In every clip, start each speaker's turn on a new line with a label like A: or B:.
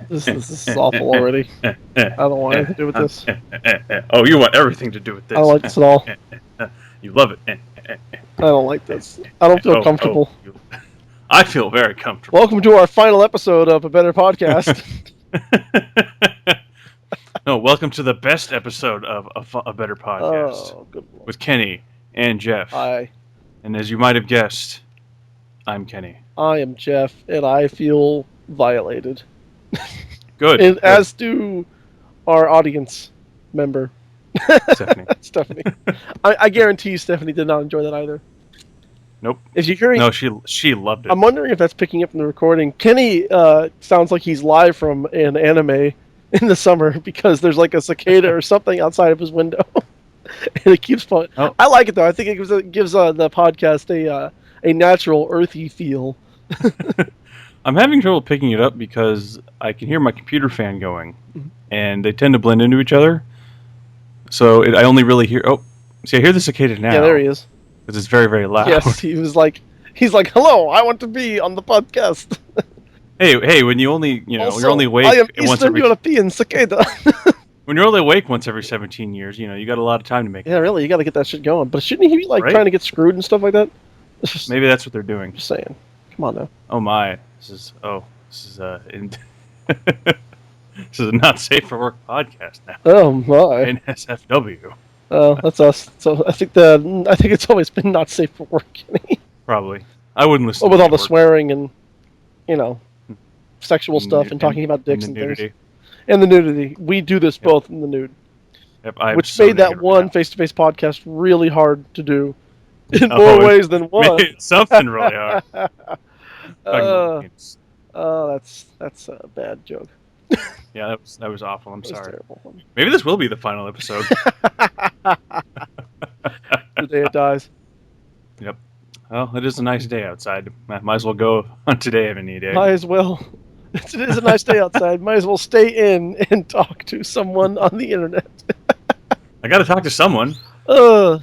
A: This is awful already. I don't want anything to do with this.
B: Oh, you want everything to do with this.
A: I don't like this at all.
B: You love it.
A: I don't like this. I don't feel comfortable.
B: I feel very comfortable.
A: Welcome to our final episode of A Better Podcast.
B: No, welcome to the best episode of A Better Podcast.
A: Oh, good Lord.
B: With Kenny and Jeff.
A: Hi.
B: And as you might have guessed, I'm Kenny.
A: I am Jeff, and I feel violated.
B: Good.
A: And as do our audience member, Stephanie. I guarantee Stephanie did not enjoy that either.
B: Nope.
A: If you're hearing,
B: no, she loved it.
A: I'm wondering if that's picking up in the recording. Kenny sounds like he's live from an anime in the summer because there's like a cicada or something outside of his window, and it keeps fun. Oh. I like it though. I think it gives the podcast a natural, earthy feel.
B: I'm having trouble picking it up because I can hear my computer fan going, and they tend to blend into each other. So I only really hear. Oh, see, I hear the cicada now.
A: Yeah, there he is.
B: Because it's very, very loud.
A: Yes, he's like, "Hello, I want to be on the podcast."
B: hey, when you only, also, you're only awake
A: I am
B: once
A: Eastern European cicada.
B: When you're only awake once every 17 years, you got a lot of time to make it.
A: Yeah, really, you got to get that shit going. But shouldn't he be trying to get screwed and stuff like that?
B: Maybe that's what they're doing.
A: Just saying. Come on now.
B: Oh my, this is this is a not safe for work podcast now.
A: Oh my.
B: NSFW.
A: Oh, that's us. So I think it's always been not safe for work.
B: Probably. I wouldn't listen.
A: With all the swearing and sexual stuff and talking about dicks and things. And the nudity. We do this both in the nude.
B: Yep,
A: which made that one face-to-face podcast really hard to do. In more ways than one.
B: Something really hard.
A: That's a bad joke.
B: Yeah, that was awful. I'm sorry.
A: Terrible.
B: Maybe this will be the final episode.
A: The day it dies.
B: Yep. Well, it is a nice day outside. Might as well go on today if any day.
A: Might as well. It is a nice day outside. Might as well stay in and talk to someone on the internet.
B: I got to talk to someone. All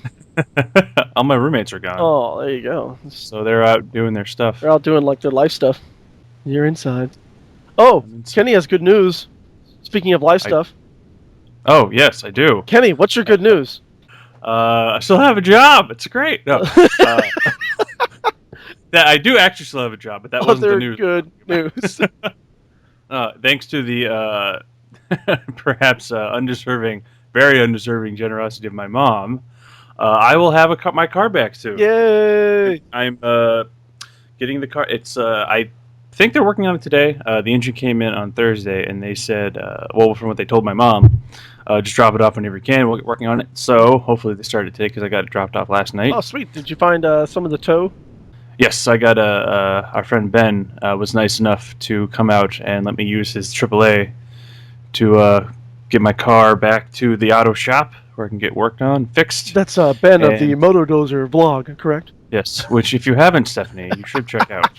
B: my roommates are gone.
A: Oh, there you go.
B: So they're out doing their stuff.
A: They're out doing their life stuff. You're inside. Oh, Kenny has good news. Speaking of life stuff.
B: Oh, yes, I do.
A: Kenny, what's your good news?
B: I still have a job. It's great. No. That I do actually still have a job, but that wasn't the news.
A: Good news.
B: Thanks to the perhaps very undeserving generosity of my mom, I will have my car back soon.
A: Yay!
B: I'm getting the car. It's I think they're working on it today. The engine came in on Thursday, and they said, from what they told my mom, just drop it off whenever you can. We'll get working on it. So hopefully they started today because I got it dropped off last night.
A: Oh, sweet. Did you find some of the tow?
B: Yes, I got our friend Ben was nice enough to come out and let me use his AAA to get my car back to the auto shop where I can get worked on, fixed.
A: That's Ben of the Motodozer vlog, correct?
B: Yes, which if you haven't, Stephanie, you should check out.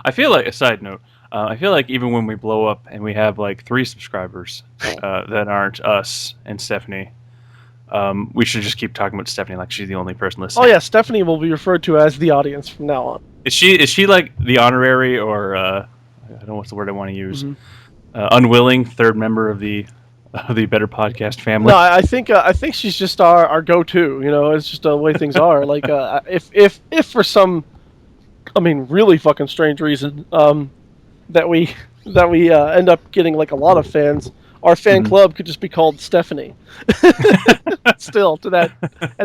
B: I feel like, a side note, I feel like even when we blow up and we have 3 subscribers that aren't us and Stephanie, we should just keep talking about Stephanie like she's the only person listening.
A: Oh yeah, Stephanie will be referred to as the audience from now on.
B: Is she like the honorary or I don't know what's the word I want to use? Mm-hmm. Unwilling third member of the Better Podcast family?
A: No, I think she's just our go-to. It's just the way things are. If for some, really fucking strange reason, that we end up getting a lot of fans, our fan club could just be called Stephanie. Still, at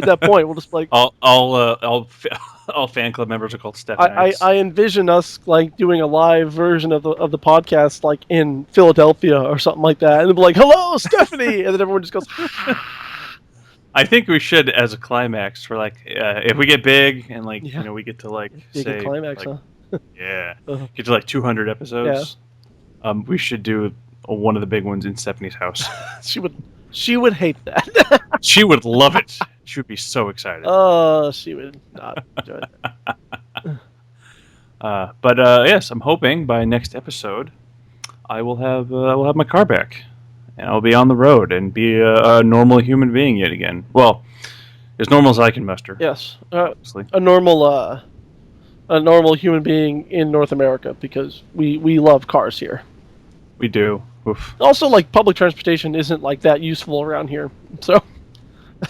A: that point, we'll just
B: all fan club members are called Stephanie.
A: I envision us doing a live version of the podcast in Philadelphia or something like that, and they'll be like, "Hello, Stephanie," and then everyone just goes.
B: I think we should, as a climax, for if we get big and we get to say
A: climax, huh?
B: Yeah, get to 200 episodes. Yeah. We should do one of the big ones in Stephanie's house.
A: She would hate that.
B: She would love it. She would be so excited.
A: Oh, she would not enjoy
B: that. But yes, I'm hoping by next episode I will have my car back, and I'll be on the road and be a normal human being yet again. Well, as normal as I can muster.
A: Yes, a normal a normal human being in North America because we love cars here.
B: We do. Oof.
A: Also, like public transportation isn't like that useful around here. So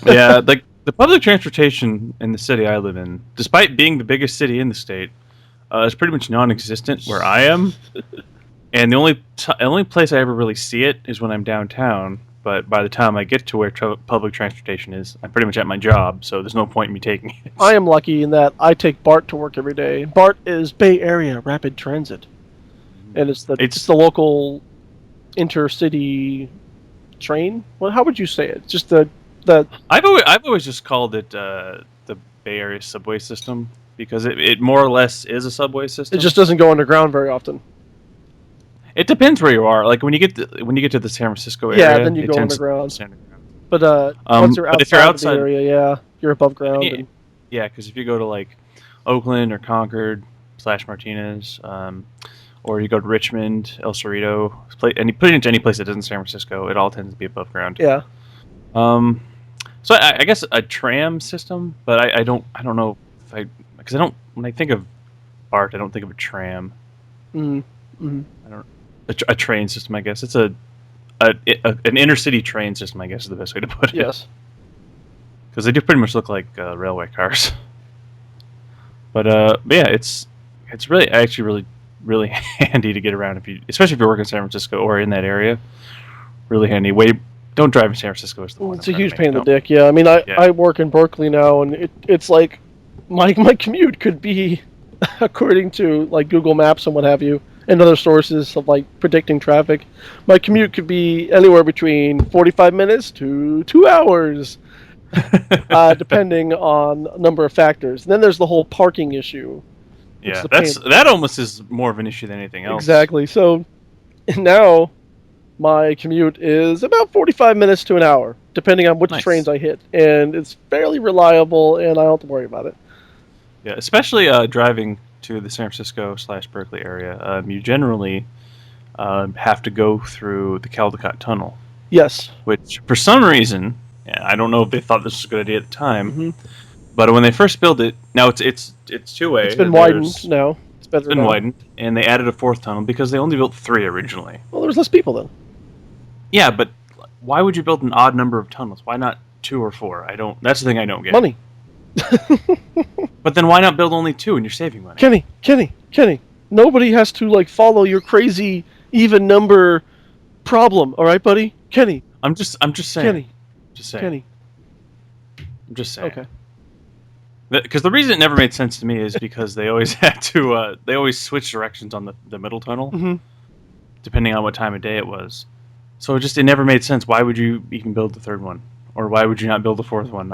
B: Yeah, like the public transportation in the city I live in, despite being the biggest city in the state, is pretty much non-existent where I am. And the only place I ever really see it is when I'm downtown. But by the time I get to where public transportation is, I'm pretty much at my job, so there's no point in me taking it.
A: I am lucky in that I take BART to work every day. BART is Bay Area Rapid Transit, and it's the local intercity train. Well, how would you say it? Just the
B: I've always just called it the Bay Area subway system because it more or less is a subway system.
A: It just doesn't go underground very often.
B: It depends where you are. Like when you get to the San Francisco area,
A: Yeah, then you go underground. But
B: but
A: once you're
B: if you're
A: outside
B: outside
A: of the area, yeah, you're above ground.
B: yeah, because if you go to like Oakland or Concord / Martinez, or you go to Richmond, El Cerrito, and you put it into any place that isn't San Francisco, it all tends to be above ground.
A: Yeah.
B: So I guess a tram system, but I don't know if because I don't when I think of BART, I don't think of a tram.
A: Mm-hmm.
B: I don't a train system. I guess it's an intercity train system. I guess is the best way to put it.
A: Yes.
B: Because they do pretty much look like railway cars. But yeah, it's really actually really handy to get around especially if you work in San Francisco or in that area. Really handy. Don't drive in San Francisco.
A: It's a huge pain in the dick. Yeah, I mean, I work in Berkeley now, and it's like my commute could be, according to like Google Maps and what have you, and other sources of like predicting traffic, my commute could be anywhere between 45 minutes to 2 hours, depending on a number of factors. And then there's the whole parking issue.
B: Yeah, that almost is more of an issue than anything else.
A: Exactly. So now my commute is about 45 minutes to an hour, depending on which trains I hit, and it's fairly reliable, and I don't have to worry about it.
B: Yeah, especially driving to the San Francisco / Berkeley area, you generally have to go through the Caldecott Tunnel.
A: Yes.
B: Which, for some reason, I don't know if they thought this was a good idea at the time, but when they first built it, now it's two-way.
A: It's been widened now. It's better.
B: It's been widened, and they added a fourth tunnel because they only built 3 originally.
A: Well, there was less people then.
B: Yeah, but why would you build an odd number of tunnels? Why not 2 or 4? That's the thing I don't get.
A: Money.
B: But then why not build only 2 and you're saving money?
A: Kenny. Nobody has to like follow your crazy even number problem. All right, buddy. Kenny.
B: I'm just saying.
A: Kenny.
B: Just saying.
A: Kenny.
B: I'm just saying.
A: Okay.
B: Because the reason it never made sense to me is because they always had to. They always switch directions on the middle tunnel, depending on what time of day it was. So it never made sense. Why would you even build the 3rd one, or why would you not build the 4th one?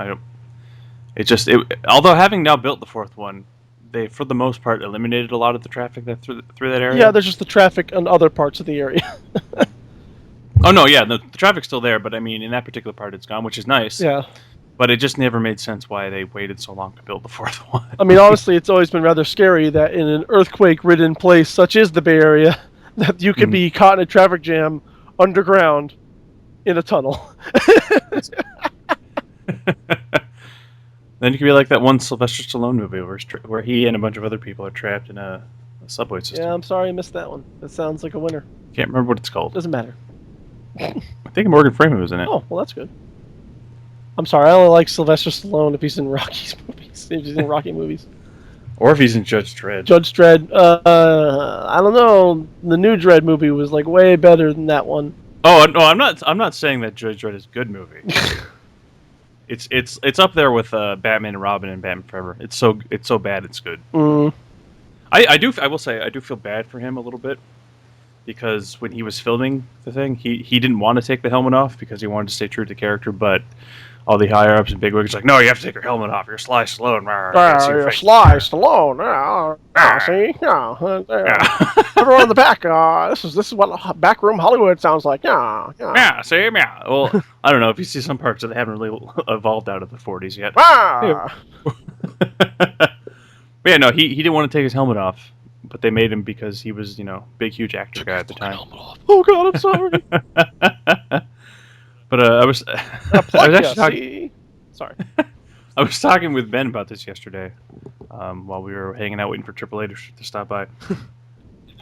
B: Although having now built the 4th one, they for the most part eliminated a lot of the traffic through that area.
A: Yeah, there's just the traffic on other parts of the area.
B: Oh no, yeah, the traffic's still there, but I mean in that particular part it's gone, which is nice.
A: Yeah.
B: But it just never made sense why they waited so long to build the 4th one.
A: I mean, honestly, it's always been rather scary that in an earthquake-ridden place such as the Bay Area, that you could be caught in a traffic jam underground in a tunnel.
B: Then you could be like that one Sylvester Stallone movie where he and a bunch of other people are trapped in a subway system.
A: Yeah, I'm sorry I missed that one. That sounds like a winner.
B: Can't remember what it's called.
A: Doesn't matter.
B: I think Morgan Freeman was in it.
A: Oh, well, that's good. I'm sorry, I only like Sylvester Stallone if he's in Rocky's movies. If he's in Rocky movies.
B: Or if he's in Judge Dredd.
A: Judge Dredd. I don't know. The new Dredd movie was like way better than that one.
B: Oh no, I'm not saying that Judge Dredd is a good movie. It's up there with Batman and Robin and Batman Forever. It's so bad it's good. I will say I do feel bad for him a little bit because when he was filming the thing, he didn't want to take the helmet off because he wanted to stay true to character, but all the higher ups and bigwigs like, no, you have to take your helmet off. You're Sly Stallone.
A: You're Sly Stallone. See, everyone in the back. This is what backroom Hollywood sounds like.
B: Yeah. See, yeah. Well, I don't know if you see some parts that haven't really evolved out of the 40s yet. But yeah, no, he didn't want to take his helmet off, but they made him because he was, big, huge actor guy at the time.
A: Oh God, I'm sorry.
B: But I was actually
A: Sorry.
B: I was talking with Ben about this yesterday. while we were hanging out waiting for AAA to stop by.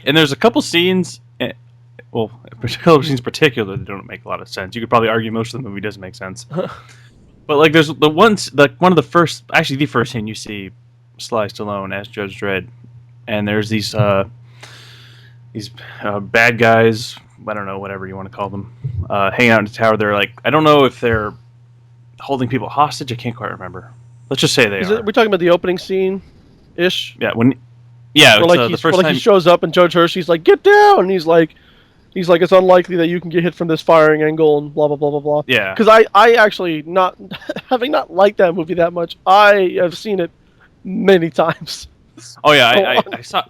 B: And there's a couple scenes, well, couple scenes in particular that don't make a lot of sense. You could probably argue most of the movie doesn't make sense. But like, there's one of the first, actually the first scene you see Sly Stallone as Judge Dredd, and there's these bad guys, I don't know, whatever you want to call them, hanging out in the tower. They're like, I don't know if they're holding people hostage. I can't quite remember. Let's just say they are.
A: We're talking about the opening scene, ish.
B: Yeah, it's
A: like
B: the first time
A: he shows up and Judge Hershey's like, "Get down!" And he's like, "It's unlikely that you can get hit from this firing angle," and blah blah blah blah blah.
B: Yeah.
A: Because I actually not having not liked that movie that much, I have seen it many times.
B: Oh yeah, I saw.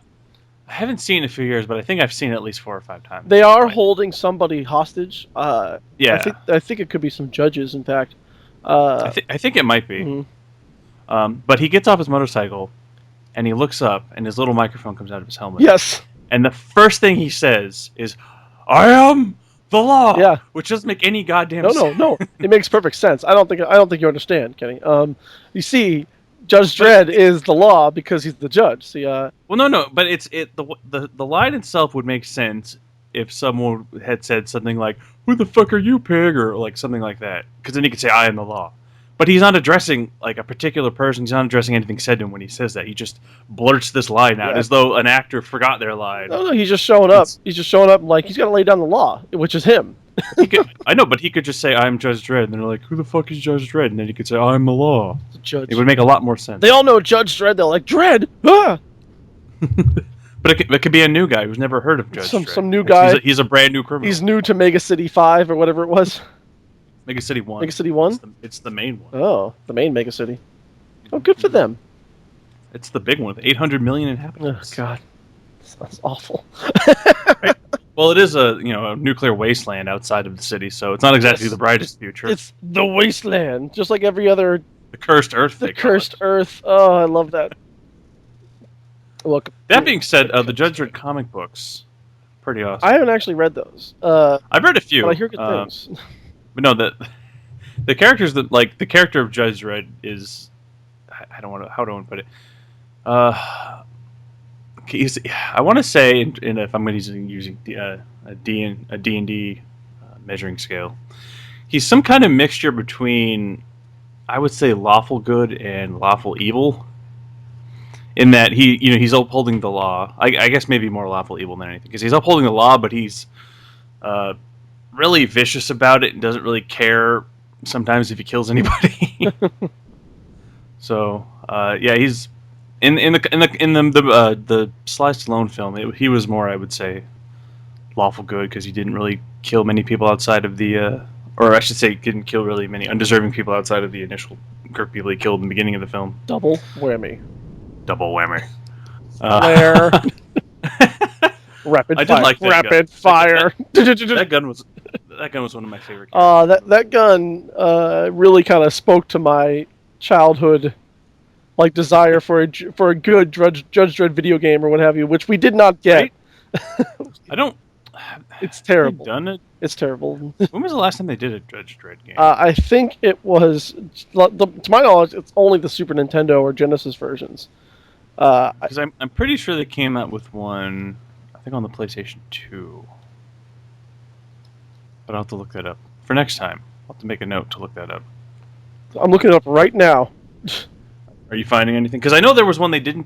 B: I haven't seen it in a few years, but I think I've seen it at least 4 or 5 times.
A: They are holding somebody hostage.
B: Yeah.
A: I think it could be some judges, in fact.
B: I think it might be.
A: Mm-hmm.
B: But he gets off his motorcycle, and he looks up, and his little microphone comes out of his helmet.
A: Yes.
B: And the first thing he says is, "I am the law."
A: Yeah.
B: Which doesn't make any goddamn sense.
A: No. It makes perfect sense. I don't think you understand, Kenny. You see, Judge Dredd is the law because he's the judge. See,
B: well, no, but the line itself would make sense if someone had said something like, "Who the fuck are you, pig?" or like something like that, because then he could say, "I am the law." But he's not addressing like a particular person. He's not addressing anything said to him when he says that. He just blurts this line out as though an actor forgot their line.
A: No, he's just showing up. He's just showing up like he's got to lay down the law, which is him.
B: I know, but he could just say, "I'm Judge Dredd," and they're like, "Who the fuck is Judge Dredd?" And then he could say, "I'm the law."
A: The judge.
B: It would make a lot more sense.
A: They all know Judge Dredd. They're like, "Dredd!" Ah!
B: But it could be a new guy who's never heard of Judge Dredd.
A: Some new guy.
B: He's a brand new criminal.
A: He's new to Mega City 5 or whatever it was.
B: Mega City 1.
A: Mega City 1?
B: It's the main one.
A: Oh, the main Mega City. Oh, good for them.
B: It's the big one with 800 million inhabitants.
A: Oh, God. That's awful.
B: Right. Well, it is a nuclear wasteland outside of the city, so it's not exactly the brightest future.
A: It's the wasteland, just like every other...
B: The cursed Earth.
A: The cursed Earth. Oh, I love that. Look.
B: That being said, the Judge Dredd comic books, pretty awesome.
A: I haven't actually read those.
B: I've read a few.
A: But I hear good things.
B: But no, the characters that the character of Judge Dredd is, how do I want to put it? I want to say, and if I'm going to using a D&D measuring scale, he's some kind of mixture between, I would say, lawful good and lawful evil. In that he's upholding the law. I guess maybe more lawful evil than anything, because he's upholding the law, but he's really vicious about it and doesn't really care sometimes if he kills anybody. So he's in the Sly Stallone film. He was more, I would say, lawful good, because he didn't really kill many people outside of the, or I should say, didn't kill really many undeserving people outside of the initial group of people he killed in the beginning of the film.
A: Double whammy.
B: Double whammy.
A: Flare. Rapid fire.
B: Like that
A: Rapid
B: gun.
A: fire.
B: That gun was one of my favorite games.
A: That gun really kind of spoke to my childhood, like, desire for a good Judge Dredd video game or what have you, which we did not get.
B: Right? I don't.
A: It's terrible.
B: Have they done it?
A: It's terrible.
B: When was the last time they did a Judge Dredd game?
A: I think it was, to my knowledge, it's only the Super Nintendo or Genesis versions.
B: Because I'm pretty sure they came out with one, I think on the PlayStation 2. But I'll have to look that up. For next time, I'll have to make a note to look that up.
A: I'm looking it up right now.
B: Are you finding anything? Because I know there was one they did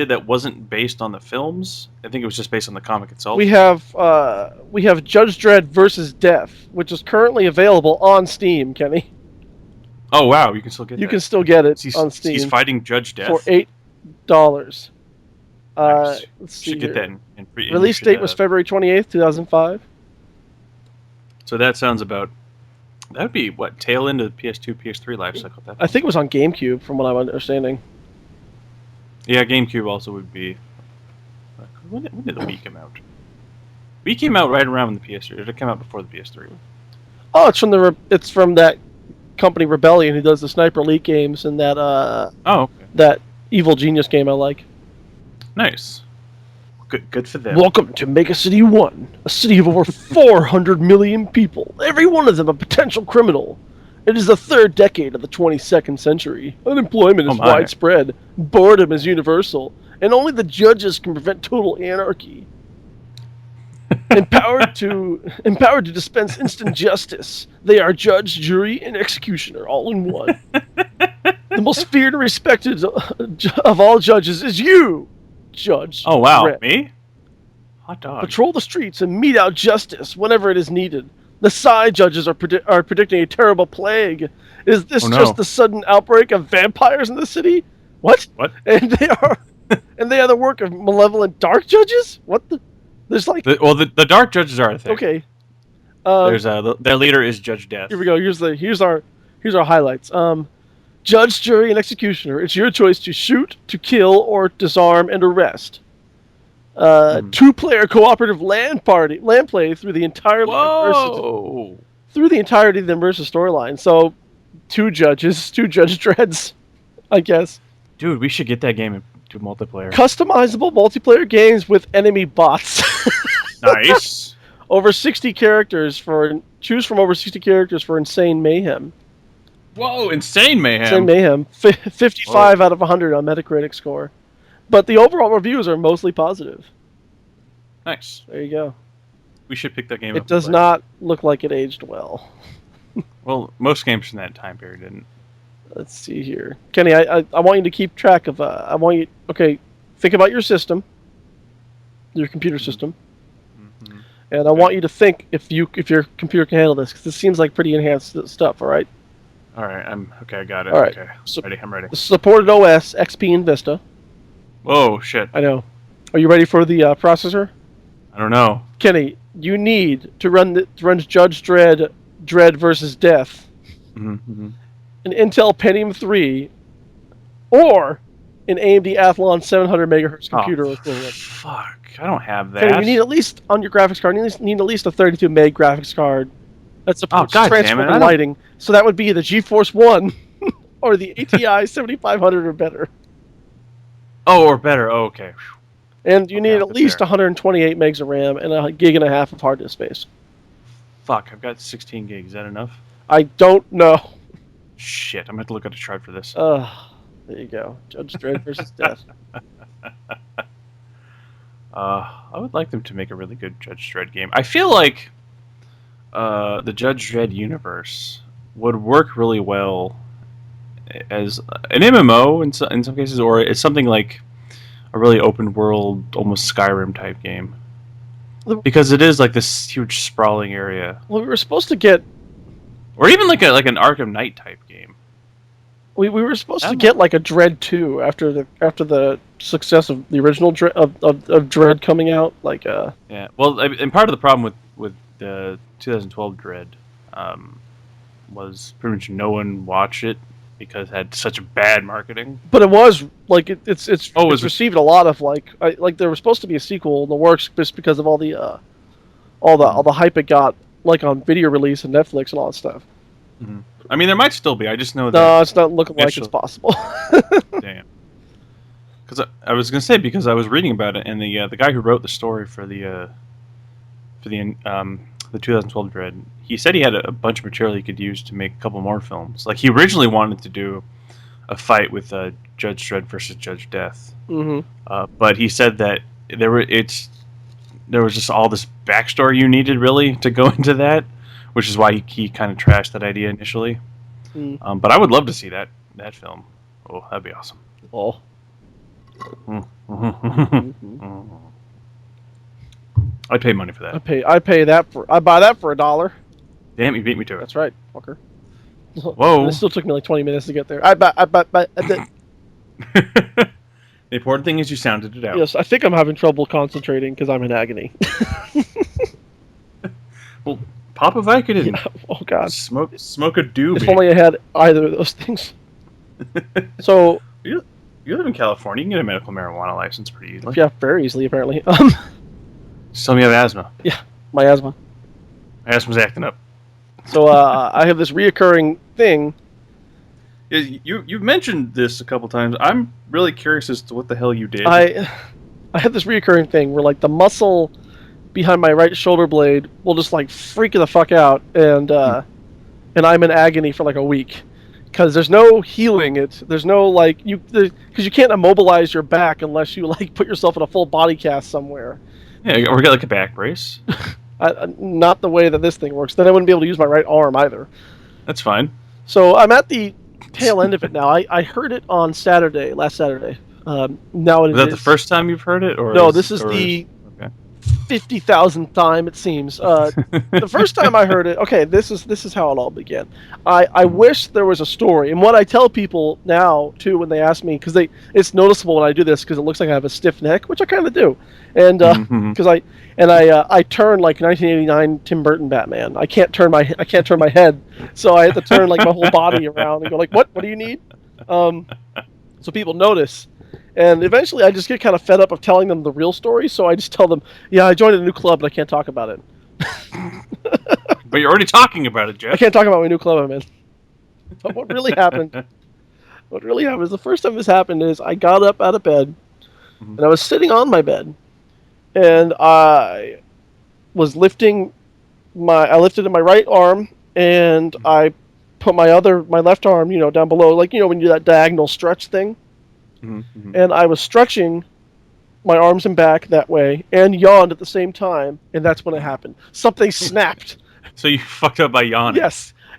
B: that wasn't based on the films. I think it was just based on the comic itself.
A: We have Judge Dredd versus Death, which is currently available on Steam, Kenny.
B: Oh wow, you can still get
A: it. You can still get it on Steam.
B: He's fighting Judge Death
A: for $8.
B: Nice.
A: Let's see.
B: Should get that.
A: Release date was February 28th, 2005.
B: So that sounds about. That would be what, tail end of the PS2, PS3 life cycle.
A: I think it was on GameCube, from what I'm understanding.
B: Yeah, GameCube also would be. When did the Wii come out? Wii came out right around when the PS3. Did it come out before the PS3?
A: Oh, it's from that company Rebellion, who does the Sniper Elite games and that
B: okay.
A: that Evil Genius game I like.
B: Nice. Good for them.
A: Welcome to Mega City 1, a city of over 400 million people, every one of them a potential criminal. It is the third decade of the 22nd century. Unemployment
B: Oh
A: is
B: my.
A: widespread, boredom is universal, and only the judges can prevent total anarchy. Empowered to dispense instant justice, they are judge, jury, and executioner all in one. The most feared and respected of all judges is you, Judge
B: Oh wow,
A: Dredd.
B: me? Hot dog.
A: Patrol the streets and mete out justice whenever it is needed. The side judges are predicting a terrible plague. Is this
B: Oh, no.
A: just the sudden outbreak of vampires in the city? What?
B: What?
A: And they are the work of malevolent dark judges? What the? There's like
B: The dark judges are a thing.
A: okay.
B: There's their leader is Judge Death.
A: Here we go. Here's our highlights. Judge, jury, and executioner. It's your choice to shoot, to kill, or disarm and arrest. Two-player cooperative land play through the entire
B: Whoa!
A: through the entirety of the immersive storyline. So, two Judge Dredds, I guess.
B: Dude, we should get that game into multiplayer.
A: Customizable multiplayer games with enemy bots.
B: Nice.
A: Over 60 characters choose from over 60 characters for Insane Mayhem.
B: Whoa! Insane mayhem.
A: Insane Mayhem, 55 out of 100 on Metacritic score. But the overall reviews are mostly positive.
B: Nice.
A: There you go.
B: We should pick that game up.
A: It does not look like it aged well.
B: Well, most games from that time period didn't.
A: Let's see here. Kenny, I want you to keep track of, okay, think about your system, your computer system, and I want you to think if your computer can handle this, because this seems like pretty enhanced stuff, all right?
B: All right, okay. I got it.
A: All right.
B: Okay,
A: So-
B: I'm ready.
A: Supported OS, XP, and Vista.
B: Whoa, shit!
A: I know. Are you ready for the processor?
B: I don't know.
A: Kenny, you need to run Judge Dredd versus Death,
B: Mm-hmm.
A: an Intel Pentium 3, or an AMD Athlon 700 megahertz computer equivalent.
B: Fuck! I don't have that.
A: Kenny, you need at least on your graphics card. You need at least a 32 meg graphics card that supports
B: God damn it,
A: transfer
B: I don't-
A: lighting. So that would be the GeForce One or the ATI 7500 or better.
B: Oh, or better. Oh, okay.
A: And you need
B: Okay,
A: at least
B: fair.
A: 128 megs of RAM and a gig and a half of hard disk space.
B: Fuck! I've got 16 gigs. Is that enough?
A: I don't know.
B: Shit! I'm gonna have to look at a chart for this.
A: There you go. Judge Dredd versus Death.
B: I would like them to make a really good Judge Dredd game. I feel like the Judge Dredd universe would work really well as an MMO in some cases, or it's something like a really open world, almost Skyrim type game. Because it is like this huge sprawling area,
A: Well, we were supposed to get
B: or even like an Arkham Knight type game.
A: we were supposed to get like a Dread 2 after the success of the original Dread of Dread coming out. Like
B: Yeah. Well, and part of the problem with the 2012 Dread was pretty much no one watched it because it had such bad marketing.
A: but it was like it's
B: Oh, was it-
A: received a lot of like there was supposed to be a sequel in the works just because of all the hype it got like on video release and Netflix and all that stuff.
B: I mean, there might still be. I just know that.
A: No, it's not looking like it's
B: Initial-
A: possible.
B: Damn. Because I was gonna say, because I was reading about it, and the guy who wrote the story for the 2012 Dread, he said he had a bunch of material he could use to make a couple more films. Like he originally wanted to do a fight with Judge Dredd versus Judge Death, but he said that there was just all this backstory you needed really to go into that, which is why he kind of trashed that idea initially. But I would love to see that film. Oh, that'd be awesome.
A: Oh.
B: I'd pay money for that.
A: I buy that for $1.
B: Damn, you beat me to it.
A: That's right, fucker.
B: Whoa.
A: It still took me like 20 minutes to get there.
B: The important thing is you sounded it out.
A: Yes, I think I'm having trouble concentrating because I'm in agony.
B: Well, pop a Vicodin.
A: Yeah, oh god.
B: Smoke a doobie.
A: If only I had either of those things. So,
B: You live in California. You can get a medical marijuana license pretty easily.
A: yeah, very easily apparently.
B: Just tell me you have asthma.
A: My asthma.
B: Asthma's acting up.
A: So I have this reoccurring thing.
B: You've mentioned this a couple times. I'm really curious as to what the hell you did.
A: I have this reoccurring thing where like the muscle behind my right shoulder blade will just like freak the fuck out, and and I'm in agony for like a week because there's no healing it. There's no like because you can't immobilize your back unless you like put yourself in a full body cast somewhere.
B: Yeah, or get like a back brace.
A: Not the way that this thing works. Then I wouldn't be able to use my right arm either.
B: That's fine.
A: So I'm at the tail end of it now. I heard it on Saturday, last Saturday. Now
B: Was that the first time you've heard it, or
A: no? This is the
B: okay.
A: 50,000th time it seems. The first time I heard it, okay, this is how it all began. I wish there was a story, and what I tell people now too when they ask me, because it's noticeable when I do this because it looks like I have a stiff neck, which I kind of do, and because I turn like 1989 Tim Burton Batman. I can't turn my head, so I have to turn like my whole body around and go like, what do you need? So people notice. And eventually I just get kind of fed up of telling them the real story, so I just tell them, yeah, I joined a new club, but I can't talk about it.
B: But you're already talking about it, Jeff.
A: I can't talk about my new club I'm in. But what really happened is the first time this happened is I got up out of bed, and I was sitting on my bed, and I lifted my right arm, and I put my left arm, down below, like, when you do that diagonal stretch thing. And I was stretching my arms and back that way and yawned at the same time, and that's when it happened. Something snapped.
B: So you fucked up by yawning.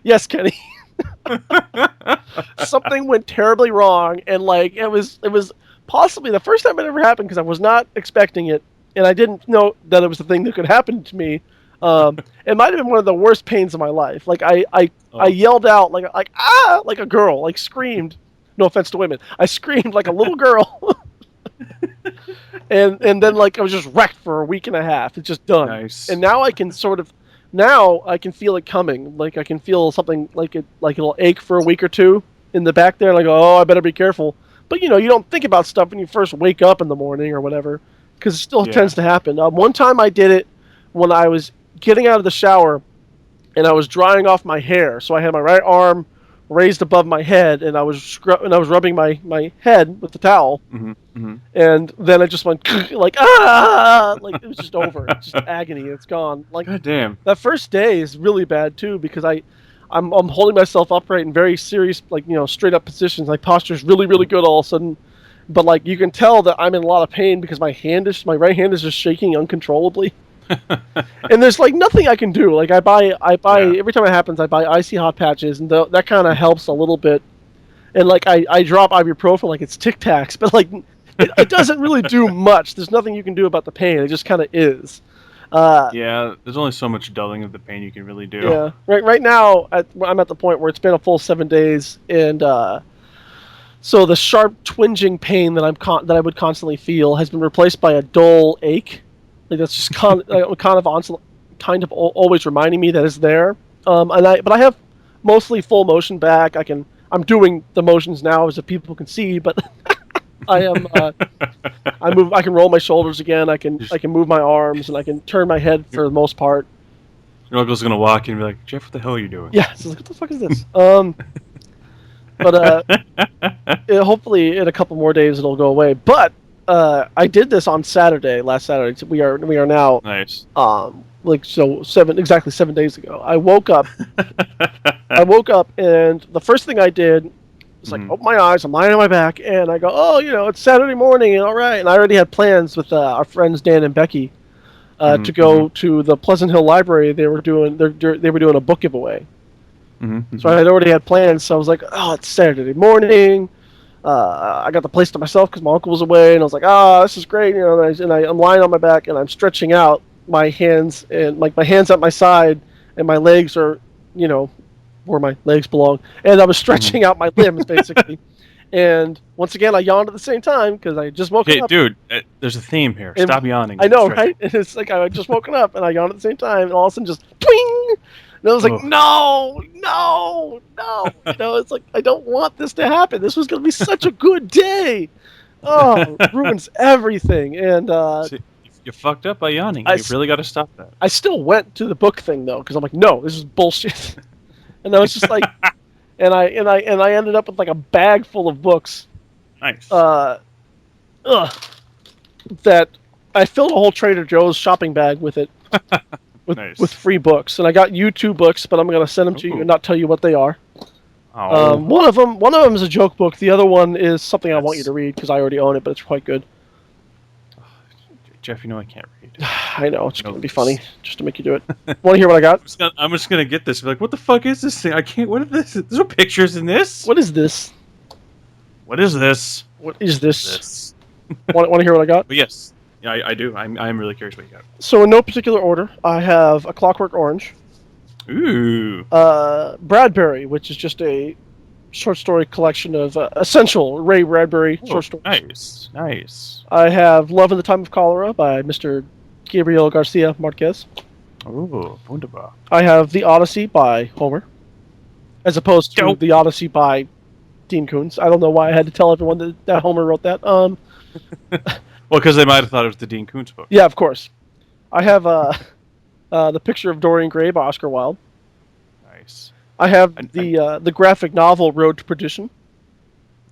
A: Yes, Kenny. Something went terribly wrong, and like it was possibly the first time it ever happened because I was not expecting it, and I didn't know that it was the thing that could happen to me. It might have been one of the worst pains of my life. Like I yelled out like a girl, like screamed. No offense to women. I screamed like a little girl. and then like I was just wrecked for a week and a half. It's just done.
B: Nice.
A: And now I can feel it coming. Like I can feel something like it'll ache for a week or two in the back there, and I go, oh, I better be careful. But you don't think about stuff when you first wake up in the morning or whatever, because it still tends to happen. One time I did it when I was getting out of the shower and I was drying off my hair. So I had my right arm raised above my head, and I was rubbing my head with the towel, and then I just went like like it was just over. It's just agony. It's gone. Like,
B: God damn.
A: That first day is really bad too because I'm holding myself upright in very serious, like, straight up positions. My posture's really really good all of a sudden, but like you can tell that I'm in a lot of pain because my right hand is just shaking uncontrollably. And there's like nothing I can do. Like I buy every time it happens, I buy icy hot patches, and that kind of helps a little bit. And like I drop ibuprofen like it's Tic Tacs, but like it doesn't really do much. There's nothing you can do about the pain. It just kind of is.
B: There's only so much dulling of the pain you can really do.
A: Yeah. Right now I'm at the point where it's been a full 7 days, and so the sharp twinging pain that I would constantly feel has been replaced by a dull ache. Like that's just kind of always reminding me that it's there. But I have mostly full motion back. I'm doing the motions now as if people can see, but I am. I can roll my shoulders again. I can move my arms, and I can turn my head for the most part.
B: Your uncle's gonna walk in and be like, Jeff, what the hell are you doing?
A: Yeah, so like, what the fuck is this? But hopefully in a couple more days it'll go away. But I did this on last Saturday. So we are now
B: nice.
A: Exactly 7 days ago. I woke up. And the first thing I did was like open my eyes. I'm lying on my back, and I go, oh, it's Saturday morning, and all right. And I already had plans with our friends Dan and Becky to go to the Pleasant Hill Library. They were doing a book giveaway. So I had already had plans. So I was like, oh, it's Saturday morning. I got the place to myself because my uncle was away, and I was like, this is great, I'm lying on my back, and I'm stretching out my hands, and like my hands at my side, and my legs are, where my legs belong, and I was stretching out my limbs, basically. And once again, I yawned at the same time because I just woke up.
B: Hey, dude, there's a theme here. Stop yawning.
A: I know, right? And it's like I just woken up, and I yawned at the same time, and all of a sudden just, twing! And I was like, no. It's like, I don't want this to happen. This was going to be such a good day. Oh, it ruins everything. And
B: you fucked up by yawning. You really got to stop that.
A: I still went to the book thing, though, because I'm like, no, this is bullshit. And I was just like, and I ended up with like a bag full of books.
B: Nice.
A: That I filled a whole Trader Joe's shopping bag with it. with
B: Nice.
A: free books, and I got you 2 books, but I'm gonna send them to you
B: Ooh.
A: and not tell you what they are.
B: Oh,
A: One of them is a joke book. The other one is something I want you
B: that's
A: to read because I already own it, but it's quite good.
B: Jeff. You know I can't read.
A: I know it's
B: No,
A: gonna be funny just to make you do it. Want to hear what I got?
B: I'm just gonna get this. Be like, what the fuck is this thing? I can't. What is this? There's no pictures in this.
A: What is this?
B: What is this?
A: What is this?
B: This.
A: Want to hear what I got?
B: But yes, yeah, I do. I'm really curious what you got.
A: So in no particular order, I have A Clockwork Orange,
B: Ooh.
A: Bradbury, which is just a short story collection of essential Ray Bradbury short stories.
B: Nice, nice.
A: I have Love in the Time of Cholera by Mr. Gabriel Garcia Marquez.
B: Ooh, wunderbar.
A: I have The Odyssey by Homer, as opposed to
B: Dope.
A: The Odyssey by Dean Koontz. I don't know why I had to tell everyone that Homer wrote that.
B: Well, because they might have thought it was the Dean Koontz book.
A: Yeah, of course. I have The Picture of Dorian Gray by Oscar Wilde.
B: Nice.
A: I have the graphic novel Road to Perdition.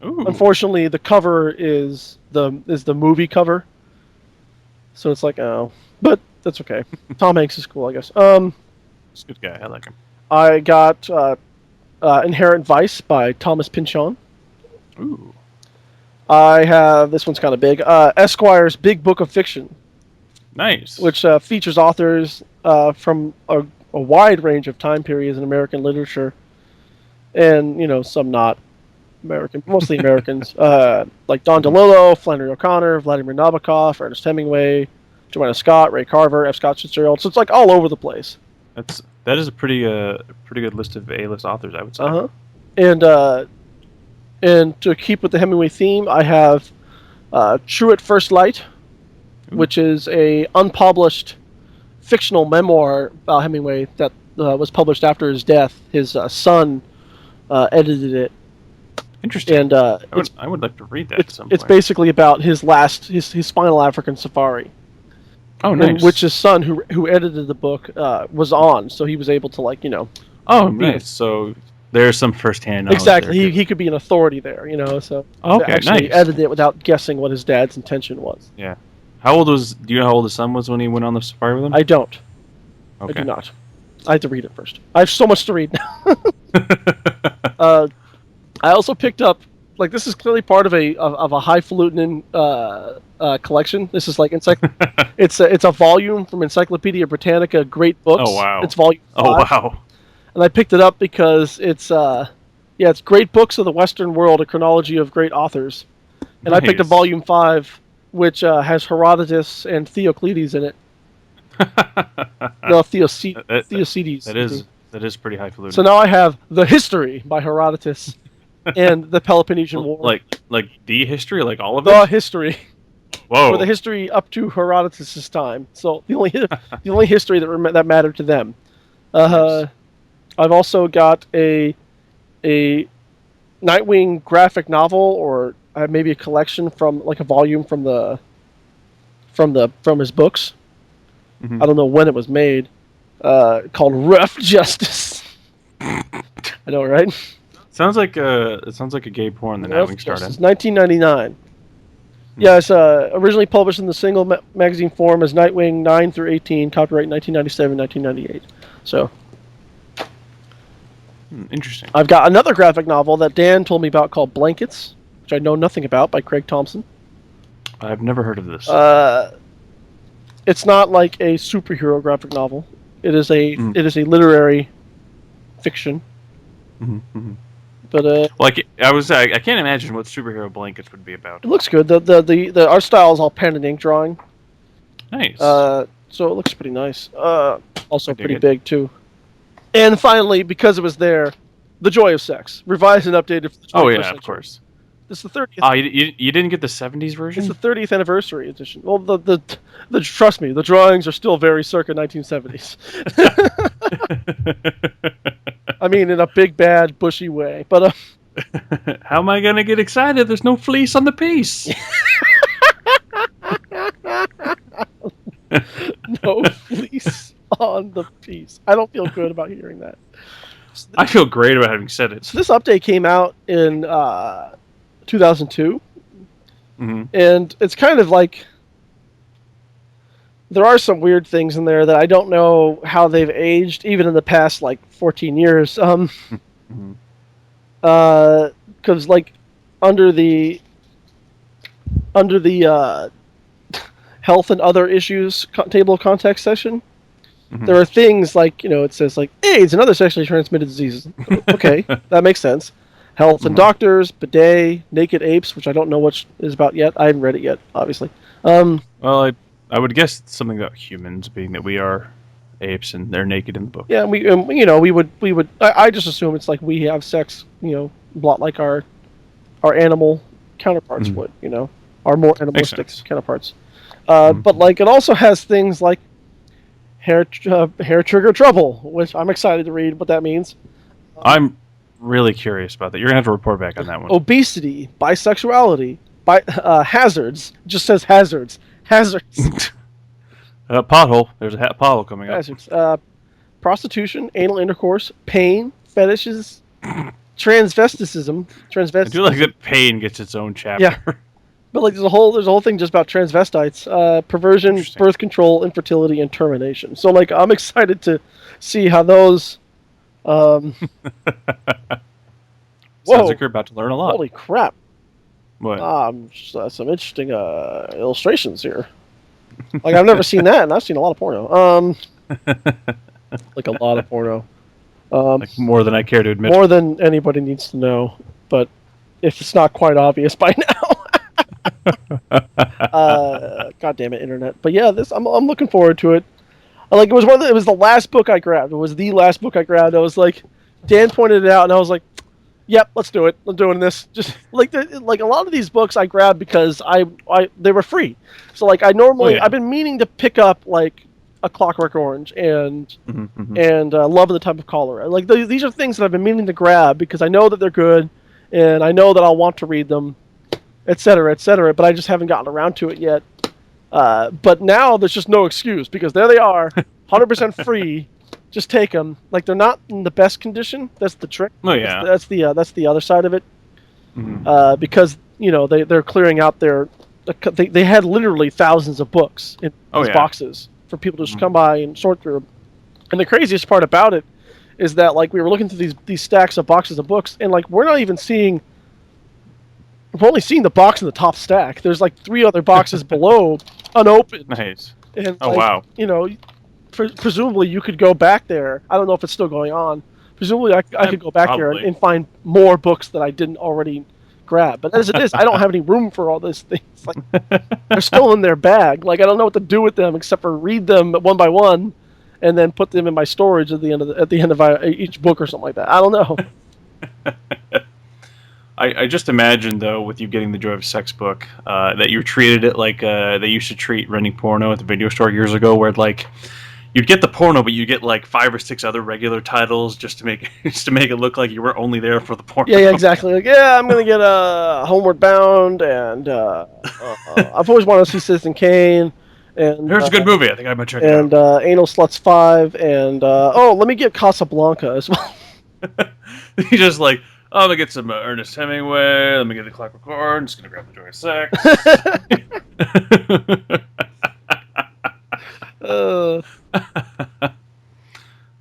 B: Ooh.
A: Unfortunately, the cover is the movie cover, so it's like, oh, but that's okay. Tom Hanks is cool, I guess.
B: He's a good guy. I like him.
A: I got Inherent Vice by Thomas Pynchon.
B: Ooh.
A: I have, this one's kind of big, Esquire's Big Book of Fiction,
B: Nice.
A: which features authors from a wide range of time periods in American literature, and some not American, mostly Americans, like Don DeLillo, Flannery O'Connor, Vladimir Nabokov, Ernest Hemingway, Joanna Scott, Ray Carver, F. Scott Fitzgerald. So it's like all over the place.
B: That is a pretty good list of A-list authors, I would say.
A: And to keep with the Hemingway theme, I have True at First Light, which is a unpublished fictional memoir about Hemingway that was published after his death. His son edited it.
B: Interesting.
A: And
B: I would like to read that at some point.
A: it's basically about his final African safari.
B: Oh, nice.
A: Which his son, who edited the book, was on, so he was able to
B: Oh, nice. So there's some firsthand knowledge.
A: Exactly.
B: There,
A: He could be an authority there, So
B: okay,
A: actually
B: nice.
A: edit it without guessing what his dad's intention was.
B: Yeah. Do you know how old his son was when he went on the safari with him?
A: I don't.
B: Okay.
A: I do not. I have to read it first. I have so much to read now. I also picked up, this is clearly part of a highfalutin collection. This is like it's a volume from Encyclopedia Britannica, Great Books.
B: Oh wow!
A: It's volume 5.
B: Oh wow!
A: And I picked it up because it's Great Books of the Western World, a chronology of great authors. And
B: Nice.
A: I picked up volume 5, which has Herodotus and Theoclides in it. No, Theocedes.
B: That is pretty highfalutin.
A: So now I have The History by Herodotus and the Peloponnesian War.
B: Like the history, like all of
A: The
B: it.
A: history.
B: Whoa!
A: Or the history up to Herodotus' time. So the only history that mattered to them.
B: Nice.
A: I've also got a Nightwing graphic novel, or maybe a collection from a volume from his books.
B: Mm-hmm.
A: I don't know when it was made. Called Rough Justice. I know, right?
B: Sounds like a gay porn. The Nightwing started.
A: 1999. Yeah, it's originally published in the single magazine form as Nightwing 9 through 18, copyright 1997, 1998. So.
B: Interesting.
A: I've got another graphic novel that Dan told me about called Blankets, which I know nothing about, by Craig Thompson.
B: I've never heard of this.
A: It's not like a superhero graphic novel. It is a literary fiction.
B: Mm-hmm.
A: But
B: I can't imagine what superhero blankets would be about.
A: it looks good. The art style is all pen and ink drawing.
B: Nice.
A: So it looks pretty nice. Also pretty
B: it.
A: big too. And finally, because it was there, The Joy of Sex, revised and updated for the 21st
B: yeah,
A: century.
B: of course.
A: It's the 30th.
B: Oh, you didn't get the 70s version?
A: It's the 30th anniversary edition. Well, the trust me, the drawings are still very circa 1970s. I mean, in a big, bad, bushy way. But
B: how am I gonna get excited? There's no fleece on the piece.
A: No fleece on the piece. I don't feel good about hearing that.
B: I feel great about having said it.
A: So this update came out in 2002,
B: Mm-hmm.
A: and it's kind of like there are some weird things in there that I don't know how they've aged, even in the past like 14 years.
B: Mhm.
A: Because like under the under the health and other issues table of context section, there
B: Mhm.
A: are things like, it says like AIDS and other sexually transmitted diseases. Okay, that makes sense. Health and
B: Mhm.
A: doctors, bidet, naked apes, which I don't know what is about yet. I haven't read it yet, obviously.
B: Well, I would guess it's something about humans, being that we are apes and they're naked in the book.
A: Yeah, we would. I just assume it's like we have sex, a lot like our animal counterparts
B: Mhm.
A: would, our more
B: Makes
A: animalistic
B: sense.
A: counterparts.
B: Mhm.
A: But like it also has things like hair trigger trouble, which I'm excited to read what that means.
B: I'm really curious about that. You're gonna have to report back on that one.
A: Obesity, bisexuality, hazards. It just says hazards,
B: Pothole. There's a pothole coming up.
A: hazards. Prostitution, anal intercourse, pain, fetishes, transvesticism,
B: I do like
A: transvestism.
B: that pain gets its own
A: Yeah,
B: chapter.
A: but like there's a whole thing just about transvestites, perversion,
B: Interesting.
A: birth control, infertility, and termination. So like I'm excited to see how those. Um,
B: Sounds
A: whoa!
B: like you're about to learn a lot.
A: Holy crap!
B: What?
A: Some interesting illustrations here. Like I've never seen that, and I've seen a lot of porno. Like a lot of porno.
B: Like more than I care to admit.
A: More than anybody needs to know. But if it's not quite obvious by now, God damn it, internet. But yeah, I'm looking forward to it. Like it was the last book I grabbed. It was the last book I grabbed. I was like, Dan pointed it out, and I was like, yep, let's do it. I'm doing this. Just like like a lot of these books I grabbed because they were free. So like
B: Oh yeah.
A: I've been meaning to pick up like a Clockwork Orange and
B: Mhm, mhm.
A: Love of the Type of Cholera. Like these are things that I've been meaning to grab because I know that they're good, and I know that I'll want to read them, etc., etc. But I just haven't gotten around to it yet. But now there's just no excuse because there they are, 100% free. Just take them. Like they're not in the best condition. That's the trick.
B: Oh yeah.
A: That's the other side of it.
B: Mhm.
A: Because they're clearing out they had literally thousands of books in
B: Oh
A: these
B: yeah.
A: boxes for people to just
B: Mhm.
A: come by and sort through. And the craziest part about it is that like we were looking through these stacks of boxes of books, and like we're not even seeing. We're only seeing the box in the top stack. There's like 3 other boxes below, unopened,
B: Nice.
A: and
B: Oh
A: like
B: wow.
A: presumably you could go back there. I don't know if it's still going on. Presumably I could go back there
B: Probably.
A: and find more books that I didn't already grab. But as it is, I don't have any room for all these things. Like they're still in their bag. Like I don't know what to do with them except for read them one by one, and then put them in my storage at the end of each book or something like that. I don't know.
B: I just imagine though, with you getting the Joy of Sex book, that you treated it like they used to treat renting porno at the video store years ago, where like you'd get the porno, but you get like 5 or 6 other regular titles just to make it look like you were only there for the porno.
A: Yeah, exactly. Like, yeah, I'm gonna get Homeward Bound, and I've always wanted to see Citizen Kane, and
B: Here's a good movie. I think I'm gonna check it
A: and Anal Sluts 5, and let me get Casablanca as well.
B: out. You just like, oh, I'm gonna get some Ernest Hemingway. Let me get the Clockwork Orange. Just gonna grab the Joy of Sex.
A: uh,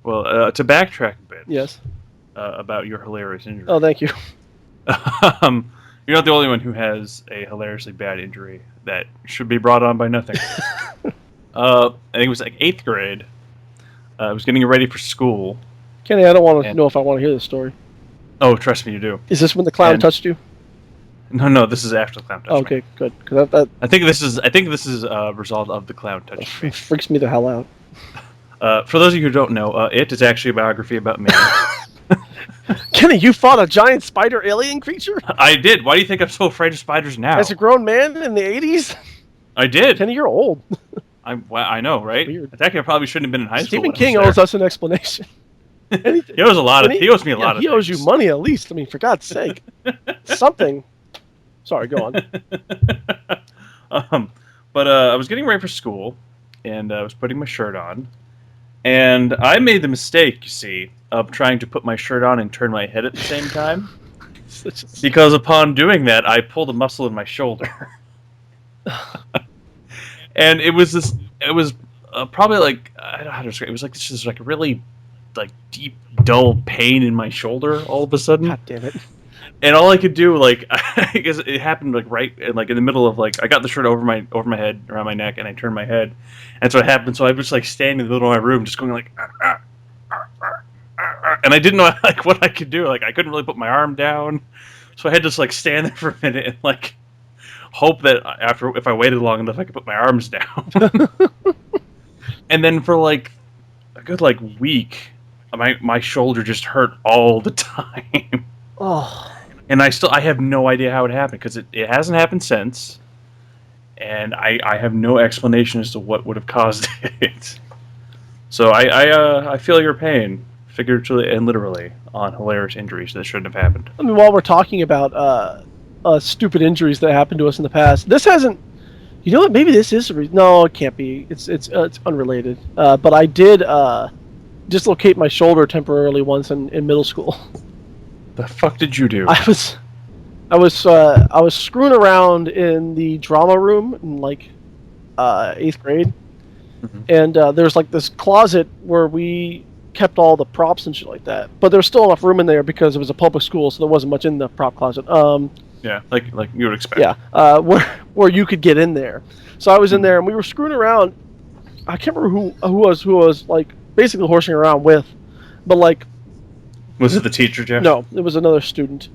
B: Well, to backtrack a bit
A: yes.
B: about your hilarious injury.
A: Oh, thank you.
B: You're not the only one who has a hilariously bad injury that should be brought on by nothing. I think it was like 8th grade. I was getting ready for school.
A: Kenny, I don't want to know if I want to hear this story.
B: Oh, trust me, you do.
A: Is this when the clown touched you?
B: No, this is after the clown touched me.
A: Okay, good. Because that
B: I think this is a result of the clown touching me.
A: freaks me the hell out.
B: For those of you who don't know, it is actually a biography about me.
A: Kenny, you fought a giant spider alien creature?
B: I did. Why do you think I'm so afraid of spiders now?
A: As a grown man in the 80s?
B: I did.
A: Kenny, you're old.
B: I know, right?
A: Weird.
B: Technically, I probably shouldn't have been in high school.
A: Stephen King owes us an explanation.
B: He owes he owes me a lot of
A: He owes
B: things.
A: you money at least. I mean, for God's sake. Something. Sorry, go on.
B: But I was getting ready for school, and I was putting my shirt on, and I made the mistake, you see, of trying to put my shirt on and turn my head at the same time. Because upon doing that, I pulled a muscle in my shoulder. And it was probably like I don't know how to describe it. It was like just like a really like deep, dull pain in my shoulder all of a sudden.
A: God damn it.
B: And all I could do, like, I guess it happened like right, like in the middle of like I got the shirt over my head, around my neck, and I turned my head, and so it happened. So I was like standing in the middle of my room, just going like, and I didn't know like what I could do. Like I couldn't really put my arm down, so I had to just like stand there for a minute and like hope that after if I waited long enough, I could put my arms down. And then for like a good like week, my shoulder just hurt all the time.
A: Oh.
B: And I have no idea how it happened because it hasn't happened since, and I have no explanation as to what would have caused it. So I feel your pain, figuratively and literally, on hilarious injuries that shouldn't have happened.
A: I mean, while we're talking about stupid injuries that happened to us in the past, this hasn't. You know what? Maybe this is no, it can't be. It's unrelated. But I did dislocate my shoulder temporarily once in middle school.
B: The fuck did you do?
A: I was screwing around in the drama room in like 8th grade, and there's like this closet where we kept all the props and shit like that. But there's still enough room in there because it was a public school, so there wasn't much in the prop closet.
B: Yeah, like you would expect.
A: Yeah, where you could get in there. So I was in there and we were screwing around. I can't remember who was like basically horsing around with, but like.
B: Was it the teacher, Jeff?
A: No, it was another student.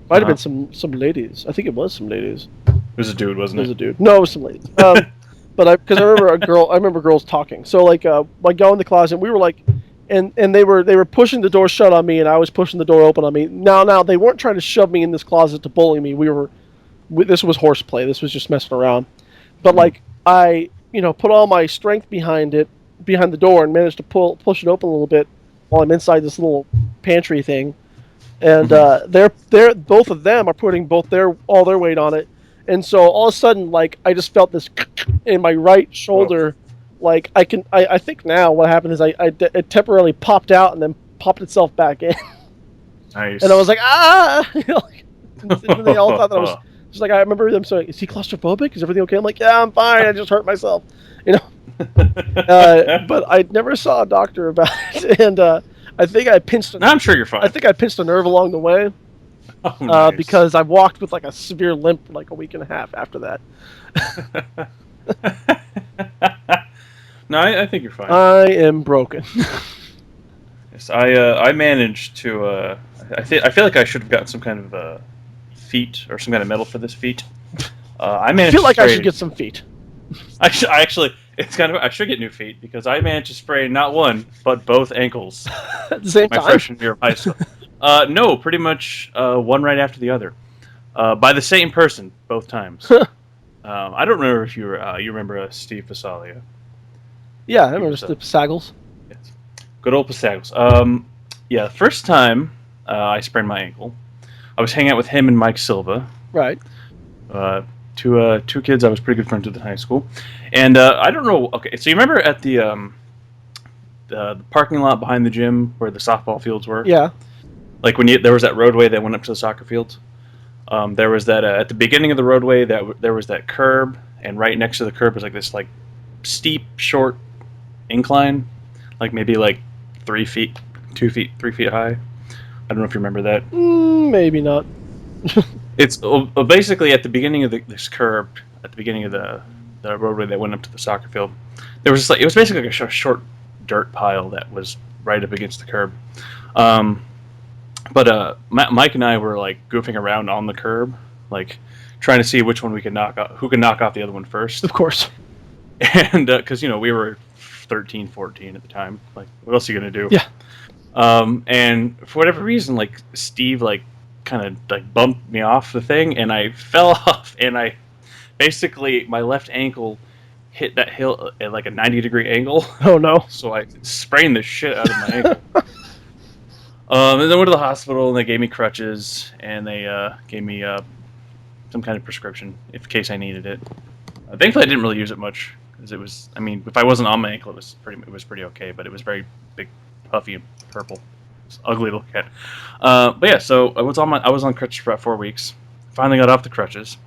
A: Might have been some ladies. I think it was some ladies.
B: It was a dude, wasn't it?
A: It was a dude. No, it was some ladies. But because I remember I remember girls talking. So like go in the closet. We were like, and they were pushing the door shut on me, and I was pushing the door open on me. Now they weren't trying to shove me in this closet to bully me. This was horseplay. This was just messing around. But like I put all my strength behind the door, and managed to push it open a little bit while I'm inside this little pantry thing, and they're both of them are putting all their weight on it, and so all of a sudden, like I just felt this in my right shoulder. Whoa. Like I think now what happened is it temporarily popped out and then popped itself back in.
B: Nice.
A: And I was like, and they all thought that I was just like, I remember them saying, "Is he claustrophobic? Is everything okay?" I'm like, "Yeah, I'm fine. I just hurt myself," But I never saw a doctor about it, and I think I pinched.
B: I'm sure you're fine.
A: I think I pinched a nerve along the way,
B: nice.
A: because I walked with like a severe limp for like a week and a half after that.
B: No, I think you're fine.
A: I am broken.
B: Yes, I managed to. I feel like I should have gotten some kind of feat or some kind of medal for this feat. I managed.
A: I feel like I should get some feet.
B: I actually. It's kind of. I should get new feet because I managed to sprain not one but both ankles
A: at the same time.
B: My freshman year of high school. No, pretty much one right after the other, by the same person both times. I don't remember if you remember Steve Fasalia.
A: Yeah, I remember Steve Pasagles.
B: Yes. Good old Pasagles. Yeah, the first time I sprained my ankle, I was hanging out with him and Mike Silva.
A: Right.
B: Two kids I was pretty good friends with in high school, and I don't know. Okay, so you remember at the parking lot behind the gym where the softball fields were?
A: Yeah.
B: Like when there was that roadway that went up to the soccer fields. There was that at the beginning of the roadway there was that curb, and right next to the curb was like this like steep, short incline, like maybe like 3 feet high. I don't know if you remember that.
A: Maybe not.
B: It's basically at the beginning of this curb, at the beginning of the roadway that went up to the soccer field. There was it was basically like a short dirt pile that was right up against the curb. But Mike and I were like goofing around on the curb, like trying to see which one we could who could knock off the other one first.
A: Of course.
B: And because we were 13, 14 at the time. Like, what else are you gonna do?
A: Yeah.
B: And for whatever reason, like Steve, like kind of like bumped me off the thing, and I fell off, and I basically my left ankle hit that hill at like a 90-degree angle.
A: Oh no!
B: So I sprained the shit out of my ankle. And then went to the hospital, and they gave me crutches, and they gave me some kind of prescription in case I needed it. Thankfully, I didn't really use it much because it was. I mean, if I wasn't on my ankle, it was pretty okay. But it was very big, puffy, and purple. It's ugly to look at. But yeah, so I was on crutches for about 4 weeks. Finally got off the crutches,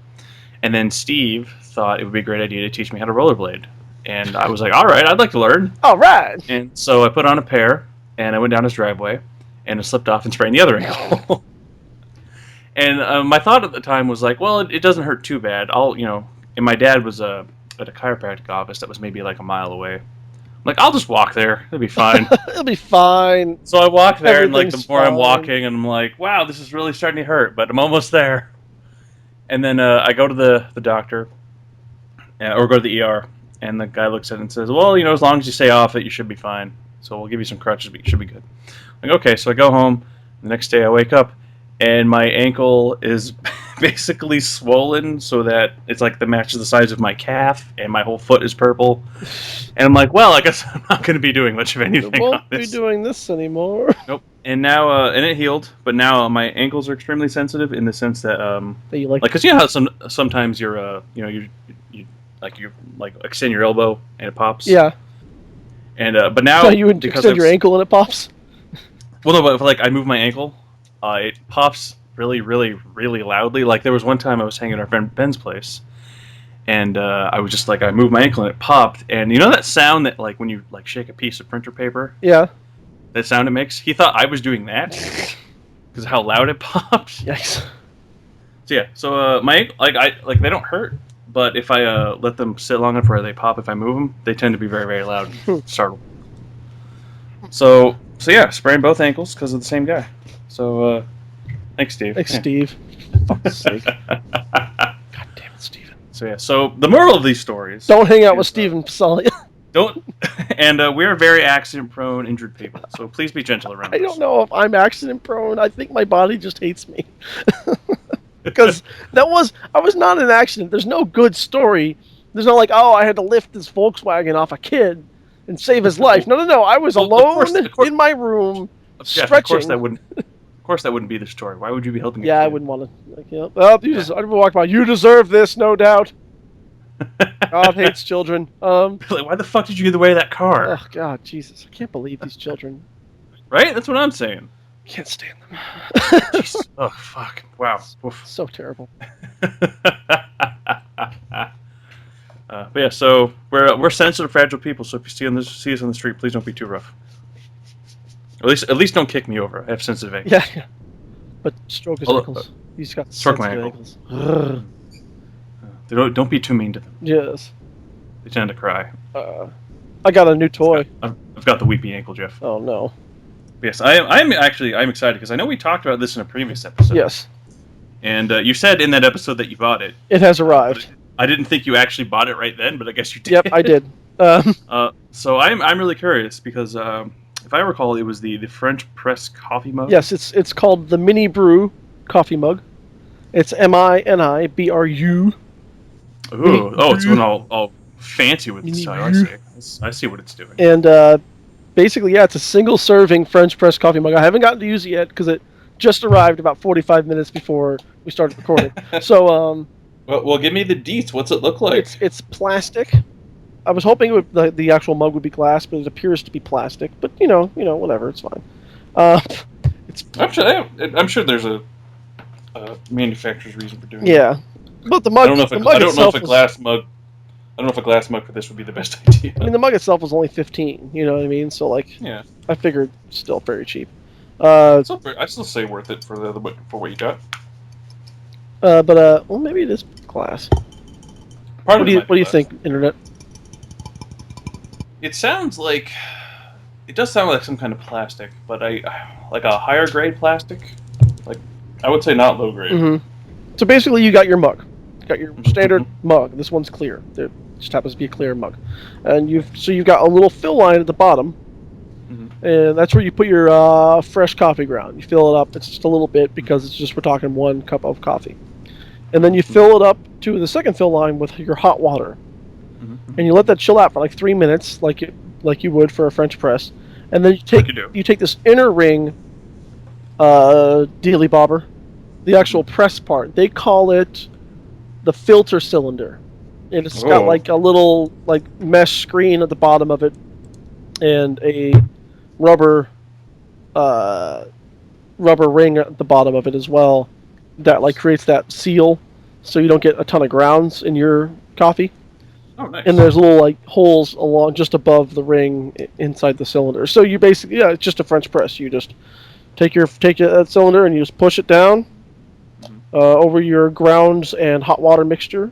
B: and then Steve thought it would be a great idea to teach me how to rollerblade. And I was like, all right, I'd like to learn.
A: All right.
B: And so I put on a pair, and I went down his driveway, and it slipped off and sprained the other ankle. And my thought at the time was like, well, it doesn't hurt too bad. And my dad was at a chiropractic office that was maybe like a mile away. I'm like, I'll just walk there. It'll be fine.
A: It'll be fine.
B: So I walk there, and like the more I'm
A: fine.
B: walking, and I'm like, wow, this is really starting to hurt, but I'm almost there. And then I go to the doctor, or go to the ER, and the guy looks at it and says, well, as long as you stay off it, you should be fine. So we'll give you some crutches, but you should be good. I'm like, okay, so I go home. The next day I wake up, and my ankle is basically swollen so that it's like the matches the size of my calf, and my whole foot is purple. And I'm like, well, I guess I'm not going to be doing much of anything.
A: I won't
B: on this.
A: be doing this anymore.
B: Nope. And now, and it healed, but now my ankles are extremely sensitive in the sense that,
A: You like
B: because how sometimes you're, you extend your elbow and it pops.
A: Yeah.
B: And but now
A: So you would extend your ankle and it pops?
B: Well, no, but if, I move my ankle, it pops really, really, really loudly. Like there was one time I was hanging at our friend Ben's place, and I was just like, I moved my ankle and it popped. And you know that sound that when you shake a piece of printer paper?
A: Yeah.
B: That sound it makes? He thought I was doing that because of how loud it popped.
A: Yikes.
B: So yeah, so my ankle, they don't hurt, but if I let them sit long enough where they pop, if I move them, they tend to be very, very loud, startled. So yeah, sprained both ankles because of the same guy. So thanks, Steve.
A: Thanks, Steve. Fuck's sake. God damn it, Steven.
B: So yeah, so the moral of these stories:
A: don't hang out with Steven Pasali.
B: Don't. And we're very accident-prone, injured people, so please be gentle around us.
A: I don't know if I'm accident-prone. I think my body just hates me. Because I was not in an accident. There's no good story. There's no I had to lift this Volkswagen off a kid and save his life. No. I was alone in my room,
B: Jeff,
A: stretching.
B: Of course that wouldn't be the story. Why would you be helping?
A: Yeah, I wouldn't want to. I'd walk by. You deserve this, no doubt. God hates children.
B: Why the fuck did you get away that car?
A: Oh God, Jesus! I can't believe these children.
B: Right? That's what I'm saying.
A: Can't stand them.
B: Oh fuck! Wow. Oof.
A: So terrible.
B: But yeah, so we're sensitive, fragile people. So if you see us on the street, please don't be too rough. At least don't kick me over. I have sensitive ankles.
A: Yeah. But stroke his ankles. He's got
B: stroke my
A: ankles.
B: Don't be too mean to them.
A: Yes.
B: They tend to cry.
A: I got a new toy.
B: I've got the weepy ankle, Jeff.
A: Oh no.
B: Yes, I'm excited because I know we talked about this in a previous episode.
A: Yes.
B: And you said in that episode that you bought it.
A: It has arrived.
B: I didn't think you actually bought it right then, but I guess you did.
A: Yep, I did.
B: So I'm really curious because if I recall, it was the French press coffee mug.
A: Yes, it's called the Mini Brew coffee mug. It's MINIBRU.
B: Ooh, it's one all fancy with the style. I see what it's doing.
A: And basically, yeah, it's a single serving French press coffee mug. I haven't gotten to use it yet because it just arrived about 45 minutes before we started recording. So,
B: well, give me the deets. What's it look like?
A: It's plastic. I was hoping the actual mug would be glass, but it appears to be plastic. But you know, whatever, it's fine.
B: I'm sure there's a manufacturer's reason for doing it.
A: Yeah, but the mug.
B: I don't know if a glass mug for this would be the best idea.
A: I mean, the mug itself was only $15. You know what I mean? So
B: yeah,
A: I figured still very cheap.
B: I still say worth it for what you got.
A: Well, maybe it is glass. What do you think, Internet?
B: It does sound like some kind of plastic, but like a higher grade plastic. Like I would say not low grade.
A: Mm-hmm. So basically, you got your mug. You got your standard mug. This one's clear. It just happens to be a clear mug, and you've got a little fill line at the bottom, and that's where you put your fresh coffee ground. You fill it up. It's just a little bit because we're talking 1 cup of coffee, and then you fill it up to the second fill line with your hot water, and you let that chill out for like 3 minutes, like you would for a French press, and then you take this inner ring, dealy bobber, the actual press part. They call it the filter cylinder, and it's got like a little mesh screen at the bottom of it, and a rubber ring at the bottom of it as well, that creates that seal, so you don't get a ton of grounds in your coffee.
B: Oh, nice.
A: And there's little like holes along just above the ring inside the cylinder. So you basically, it's just a French press. You just take that cylinder and you just push it down over your grounds and hot water mixture.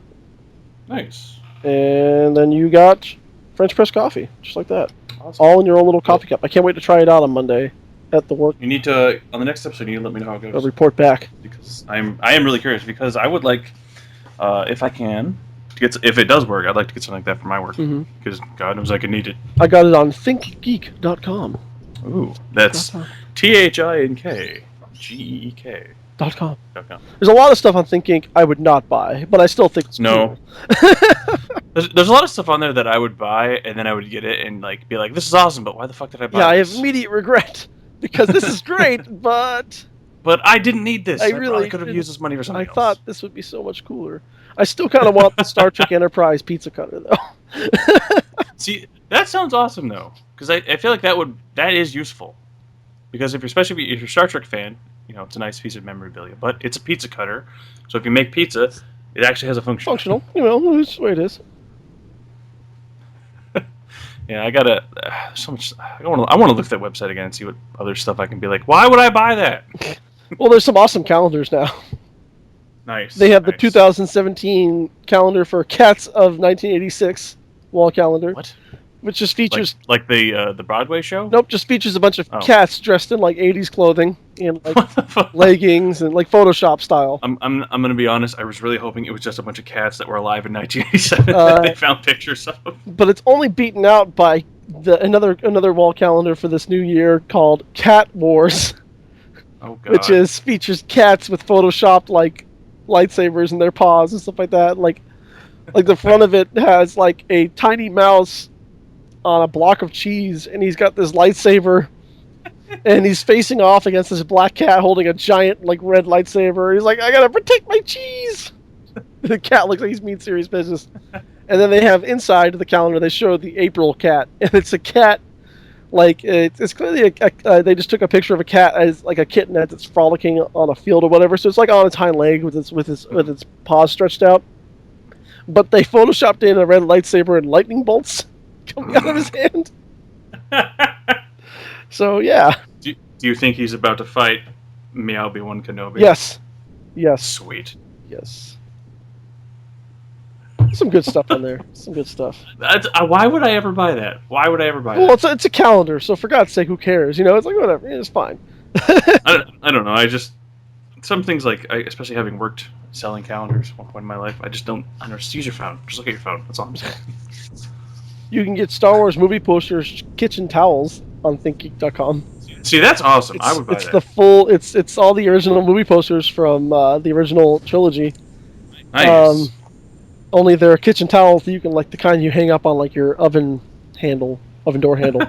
B: Nice.
A: And then you got French press coffee, just like that.
B: Awesome.
A: All in your own little coffee cup. I can't wait to try it out on Monday at the work.
B: You need to, on the next episode, you need to let me know how it goes.
A: I'll report back.
B: Because I am really curious, because I would like, if I can, if it does work, I'd like to get something like that for my work. Because God knows I could need it.
A: I got it on thinkgeek.com.
B: Ooh, that's THINKGEEK.
A: .com. There's a lot of stuff on ThinkGeek I would not buy, but I still think it's cool.
B: There's a lot of stuff on there that I would buy, and then I would get it and like be like, "This is awesome," but why the fuck did I buy?
A: Yeah, I
B: this?
A: have immediate regret because this is great, but
B: I didn't need this. I
A: really
B: could have used this money for something else.
A: I thought this would be so much cooler. I still kind of want the Star Trek Enterprise pizza cutter though.
B: See, that sounds awesome though, because I feel like that is useful, because especially if you're a Star Trek fan. You know, it's a nice piece of memorabilia, but it's a pizza cutter. So if you make pizza, it actually has a function.
A: Functional, it's the way it is.
B: Yeah, I gotta. So much. I want to look at that website again and see what other stuff I can be like. Why would I buy that?
A: Well, there's some awesome calendars now.
B: Nice.
A: They have the 2017 calendar for Cats of 1986 wall calendar.
B: What?
A: Which just features
B: like the Broadway show?
A: Nope, just features a bunch of cats dressed in like 80s clothing and like leggings and like Photoshop style.
B: I'm gonna be honest. I was really hoping it was just a bunch of cats that were alive in 1987 that they found pictures of.
A: But it's only beaten out by another wall calendar for this new year called Cat Wars.
B: Oh God.
A: Which features cats with photoshopped like lightsabers in their paws and stuff like that. Like the front of it has like a tiny mouse on a block of cheese, and he's got this lightsaber, and he's facing off against this black cat holding a giant like red lightsaber. He's like, "I gotta protect my cheese." The cat looks like he's mean serious business. And then they have inside the calendar they show the April cat, and it's a cat like it's clearly they just took a picture of a cat as like a kitten that's frolicking on a field or whatever. So it's like on its hind leg with its paws stretched out, but they photoshopped in a red lightsaber and lightning bolts coming out of his hand. So yeah.
B: Do you think he's about to fight Obi-Wan Kenobi?
A: Yes.
B: Sweet.
A: Yes. Some good stuff on there. Some good stuff.
B: Why would I ever buy that?
A: Well, it's a calendar, so for God's sake, who cares? It's like whatever. It's fine.
B: I don't know. I just some things like especially having worked selling calendars at one point in my life, I just don't. I don't know. Just use your phone. Just look at your phone. That's all I'm saying.
A: You can get Star Wars movie posters, kitchen towels on ThinkGeek.com.
B: See, that's awesome. I would buy that.
A: It's the full. It's all the original movie posters from the original trilogy.
B: Nice.
A: Only they're kitchen towels that you can like the kind you hang up on like your oven door handle.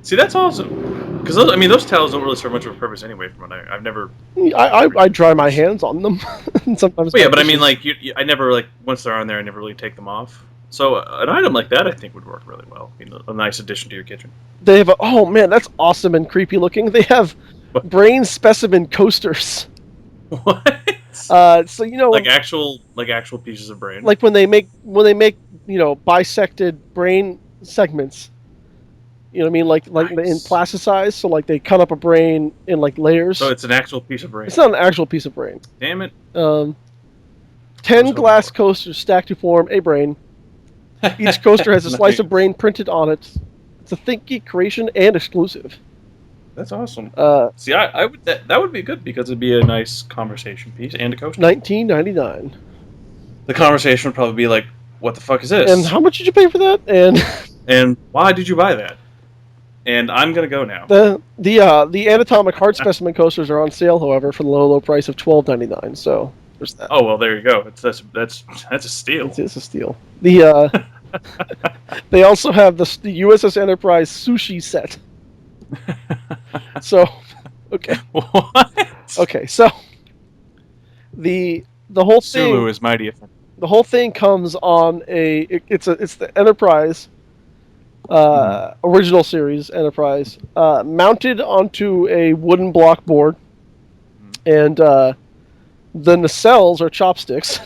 B: See, that's awesome. Because those towels don't really serve much of a purpose anyway. From what I've never.
A: I dry my hands on them. And sometimes.
B: Well, yeah, but I mean, like I never like once they're on there, I never really take them off. So an item like that, I think, would work really well. A nice addition to your kitchen.
A: They have oh man, that's awesome and creepy looking. They have brain specimen coasters.
B: What?
A: So
B: like actual pieces of brain.
A: Like when they make bisected brain segments. You know what I mean? Like
B: nice.
A: In plasticized, so like they cut up a brain in like layers.
B: So it's an actual piece of brain.
A: It's not an actual piece of brain.
B: Damn it.
A: 10 glass coasters stacked to form a brain. Each coaster has a slice of brain printed on it. It's a ThinkGeek creation and exclusive.
B: That's awesome. See, I would that would be good because it'd be a nice conversation piece and a coaster.
A: $19.99.
B: The conversation would probably be like, "What the fuck is this?"
A: And how much did you pay for that?
B: And why did you buy that? And I'm gonna go now.
A: The anatomic heart specimen coasters are on sale, however, for the low price of $12.99. So there's that.
B: Oh well, there you go. That's a steal.
A: It's a steal. They also have the USS Enterprise sushi set. So, okay.
B: What?
A: Okay, so the whole thing.
B: Sulu is mighty offended.
A: The whole thing comes on it's the Enterprise original series Enterprise mounted onto a wooden block board, and the nacelles are chopsticks.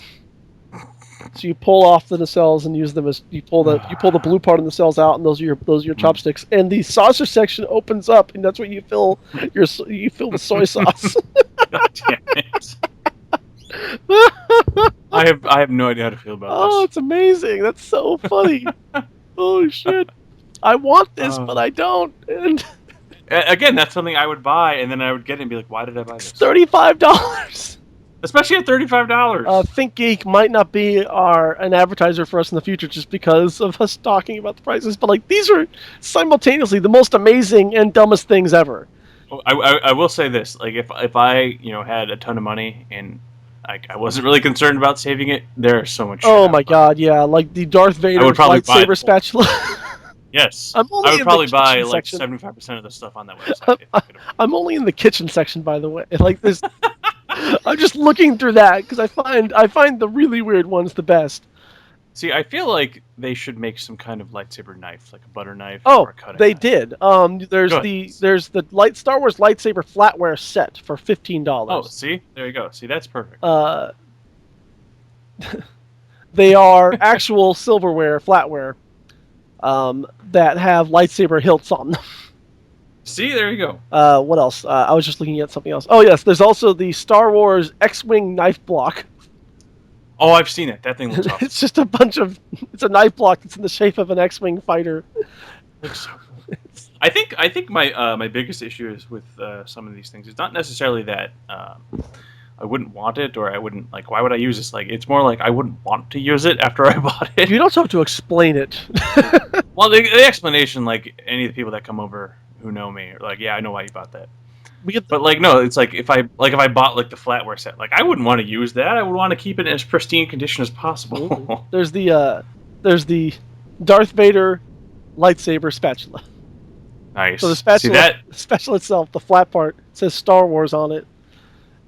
A: So you pull off the nacelles and use them as you pull the blue part of the nacelles out, and those are your chopsticks. And the saucer section opens up, and that's where you fill the soy sauce.
B: God damn it! I have no idea how to feel about
A: Oh,
B: this.
A: it's amazing! That's so funny. Oh shit! I want this, but I don't. And
B: Again, that's something I would buy, and then I would get it and be like, "Why did I buy this?"
A: it's $35.
B: Especially at $35.
A: ThinkGeek might not be an advertiser for us in the future just because of us talking about the prices, but like these are simultaneously the most amazing and dumbest things ever.
B: I will say this: like if I had a ton of money and I wasn't really concerned about saving it, there's so much.
A: Oh my god, yeah, like the Darth Vader lightsaber spatula.
B: Yes,
A: I
B: would probably buy like
A: section.
B: 75% of the stuff on that website.
A: I'm only in the kitchen section, by the way. Like this, I'm just looking through that because I find the really weird ones the best.
B: See, I feel like they should make some kind of lightsaber knife, like a butter knife.
A: Oh,
B: or a cutting
A: they
B: knife.
A: did. There's the Star Wars lightsaber flatware set for $15.
B: Oh, see, there you go. See, that's perfect.
A: They are actual silverware flatware that have lightsaber hilts on them.
B: See, there you go.
A: What else? I was just looking at something else. Oh yes, there's also the Star Wars X-wing knife block.
B: Oh, I've seen it. That thing looks awesome.
A: It's just it's a knife block that's in the shape of an X-wing fighter.
B: Looks so cool. I think my biggest issue is with some of these things. It's not necessarily that I wouldn't want it or I wouldn't like. Why would I use this? Like, it's more like I wouldn't want to use it after I bought it.
A: You don't have to explain it.
B: Well, the explanation, like any of the people that come over who know me, are like, yeah, I know why you bought that. But like, no, it's like if I bought like the flatware set, like I wouldn't want to use that. I would want to keep it in as pristine condition as possible.
A: There's the Darth Vader lightsaber spatula.
B: Nice.
A: So the spatula itself, the flat part says Star Wars on it,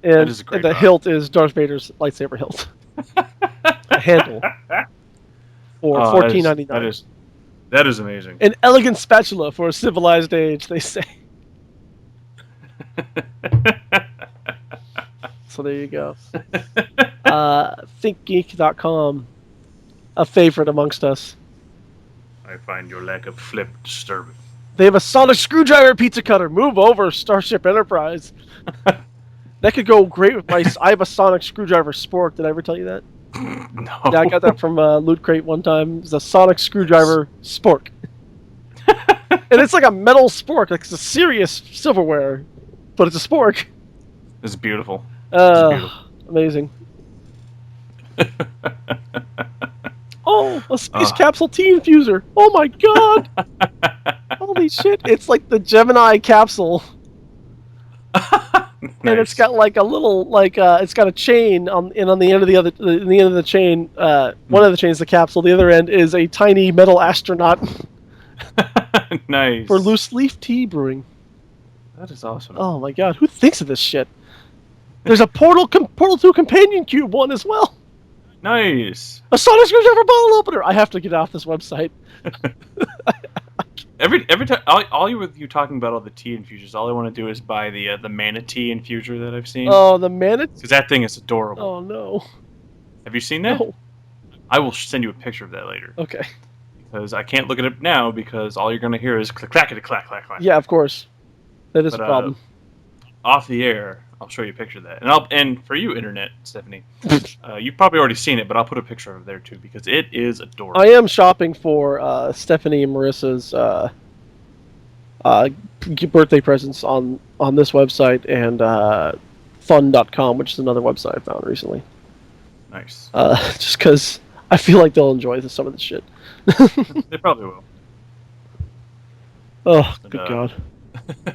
A: and the hilt is Darth Vader's lightsaber hilt. A handle for $14.99.
B: That is amazing.
A: An elegant spatula for a civilized age, they say. So there you go. ThinkGeek.com, a favorite amongst us.
B: I find your lack of flip disturbing.
A: They have a sonic screwdriver pizza cutter. Move over, Starship Enterprise. That could go great with my. I have a sonic screwdriver spork. Did I ever tell you that?
B: No.
A: Yeah, I got that from Loot Crate one time. It's a sonic screwdriver spork. And it's like a metal spork. Like it's a serious silverware, but it's a spork.
B: It's beautiful. It's beautiful.
A: Amazing. Oh, a space capsule tea infuser. Oh my god. Holy shit. It's like the Gemini capsule.
B: Nice.
A: And it's got like a little it's got a chain on the end of the end of the chain. One of the chains, the capsule. The other end is a tiny metal astronaut.
B: Nice.
A: For loose leaf tea brewing.
B: That is awesome.
A: Oh my god, who thinks of this shit? There's a Portal 2 companion cube one as well.
B: Nice.
A: A sonic screwdriver bottle opener. I have to get off this website.
B: Every time, all you talking about all the tea infusers, all I want to do is buy the manatee infuser that I've seen.
A: Oh, the manatee?
B: Because that thing is adorable.
A: Oh no.
B: Have you seen that?
A: No.
B: I will send you a picture of that later.
A: Okay.
B: Because I can't look at it now because all you're going to hear is click clackety clack clack clack.
A: Yeah, of course. That is a problem.
B: Off the air, I'll show you a picture of that. And for you, internet, Stephanie, you've probably already seen it, but I'll put a picture of it there too because it is adorable.
A: I am shopping for Stephanie and Marissa's birthday presents on this website and fun.com, which is another website I found recently.
B: Nice.
A: Just because I feel like they'll enjoy some of this shit.
B: They probably will.
A: Oh, good God.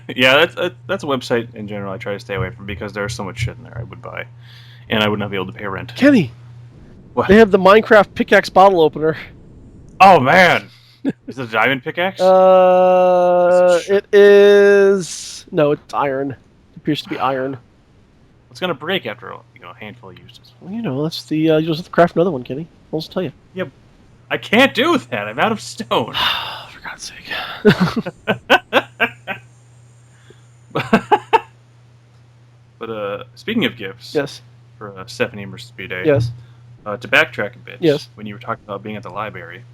B: Yeah, that's a website in general I try to stay away from because there's so much shit in there I would buy, and I would not be able to pay rent.
A: Kenny,
B: what?
A: They have the Minecraft pickaxe bottle opener.
B: Oh man, is it a diamond pickaxe?
A: It is. No, it's iron. It appears to be iron.
B: It's gonna break after a handful of uses.
A: Well, that's the you just have to craft another one, Kenny. I'll just tell you.
B: Yep. I can't do that. I'm out of stone.
A: For God's sake.
B: But speaking of gifts,
A: yes,
B: for Stephanie versus B-Day,
A: yes,
B: to backtrack a bit,
A: Yes.
B: when you were talking about being at the library,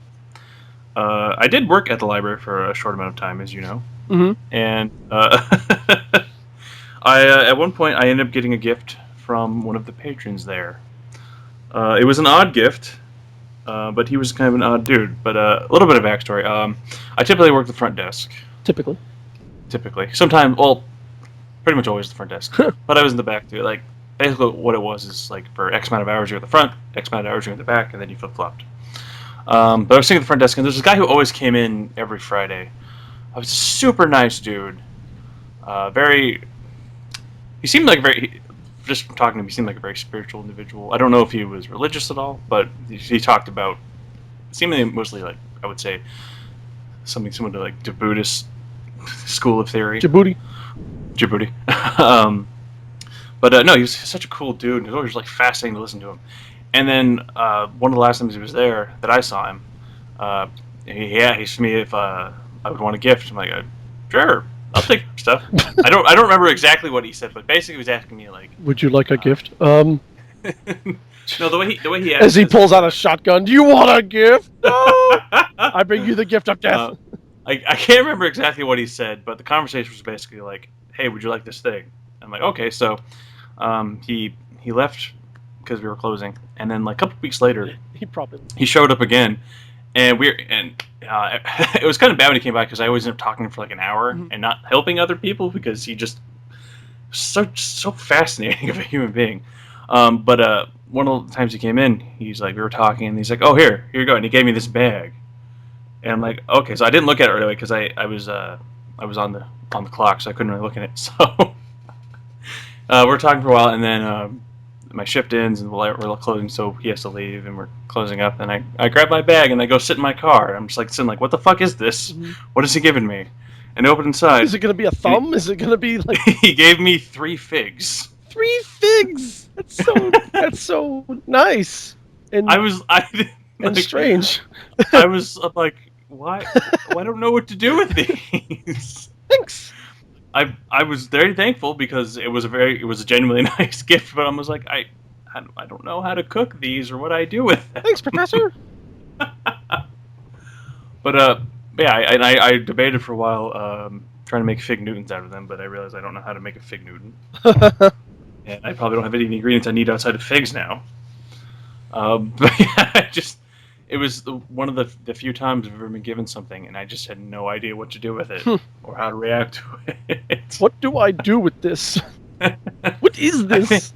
B: I did work at the library for a short amount of time, as you know,
A: Mm-hmm.
B: and I at one point I ended up getting a gift from one of the patrons there. It was an odd gift, but he was kind of an odd dude. But a little bit of backstory. I typically work the front desk.
A: Typically.
B: Sometimes, well, pretty much always the front desk. But I was in the back too. Like basically, what it was is like for X amount of hours you're at the front, X amount of hours you're at the back, and then you flip flopped. But I was sitting at the front desk, and there's this guy who always came in every Friday. I was a super nice dude. Very. He seemed like just from talking to him, he seemed like a very spiritual individual. I don't know if he was religious at all, but he talked about seemingly mostly like I would say something similar to like the Buddhist school of theory.
A: Djibouti.
B: But no, he was such a cool dude. It was always like fascinating to listen to him. And then one of the last times he was there that I saw him, he asked me if I would want a gift. I'm like, sure. I'll take stuff. I don't remember exactly what he said, but basically he was asking me like,
A: Would you like a gift?
B: no, the way he asked,
A: As he pulls out a shotgun, do you want a gift? No! I bring you the gift of death.
B: I can't remember exactly what he said, but the conversation was basically like, hey, would you like this thing? I'm like, okay. So he left because we were closing, and then like a couple weeks later, he showed up again, and it was kind of bad when he came by because I always ended up talking for like an hour and not helping other people because he just so fascinating of a human being. But one of the times he came in, we were talking, and he's like, "Oh, here you go," and he gave me this bag, and I'm like, "Okay." So I didn't look at it right away because I was on the clock, so I couldn't really look at it. So we're talking for a while, and then my shift ends, and we're closing, so he has to leave, and we're closing up, and I grab my bag, and I go sit in my car. I'm just like sitting like, what the fuck is this? Mm-hmm. What is he giving me? And I open inside.
A: Is it going to be a thumb? Is it going to be like...
B: He gave me 3 figs.
A: 3 figs? That's so nice. And strange.
B: I was like, why? I don't know what to do with these.
A: Thanks.
B: I was very thankful because it was a genuinely nice gift, but I was like, I don't know how to cook these or what I do with them.
A: Thanks, Professor.
B: But yeah, I debated for a while trying to make fig Newtons out of them, but I realized I don't know how to make a fig Newton, and I probably don't have any of the ingredients I need outside of figs now. But yeah, it was one of the few times I've ever been given something, and I just had no idea what to do with it or how to react to it.
A: What do I do with this? What is this?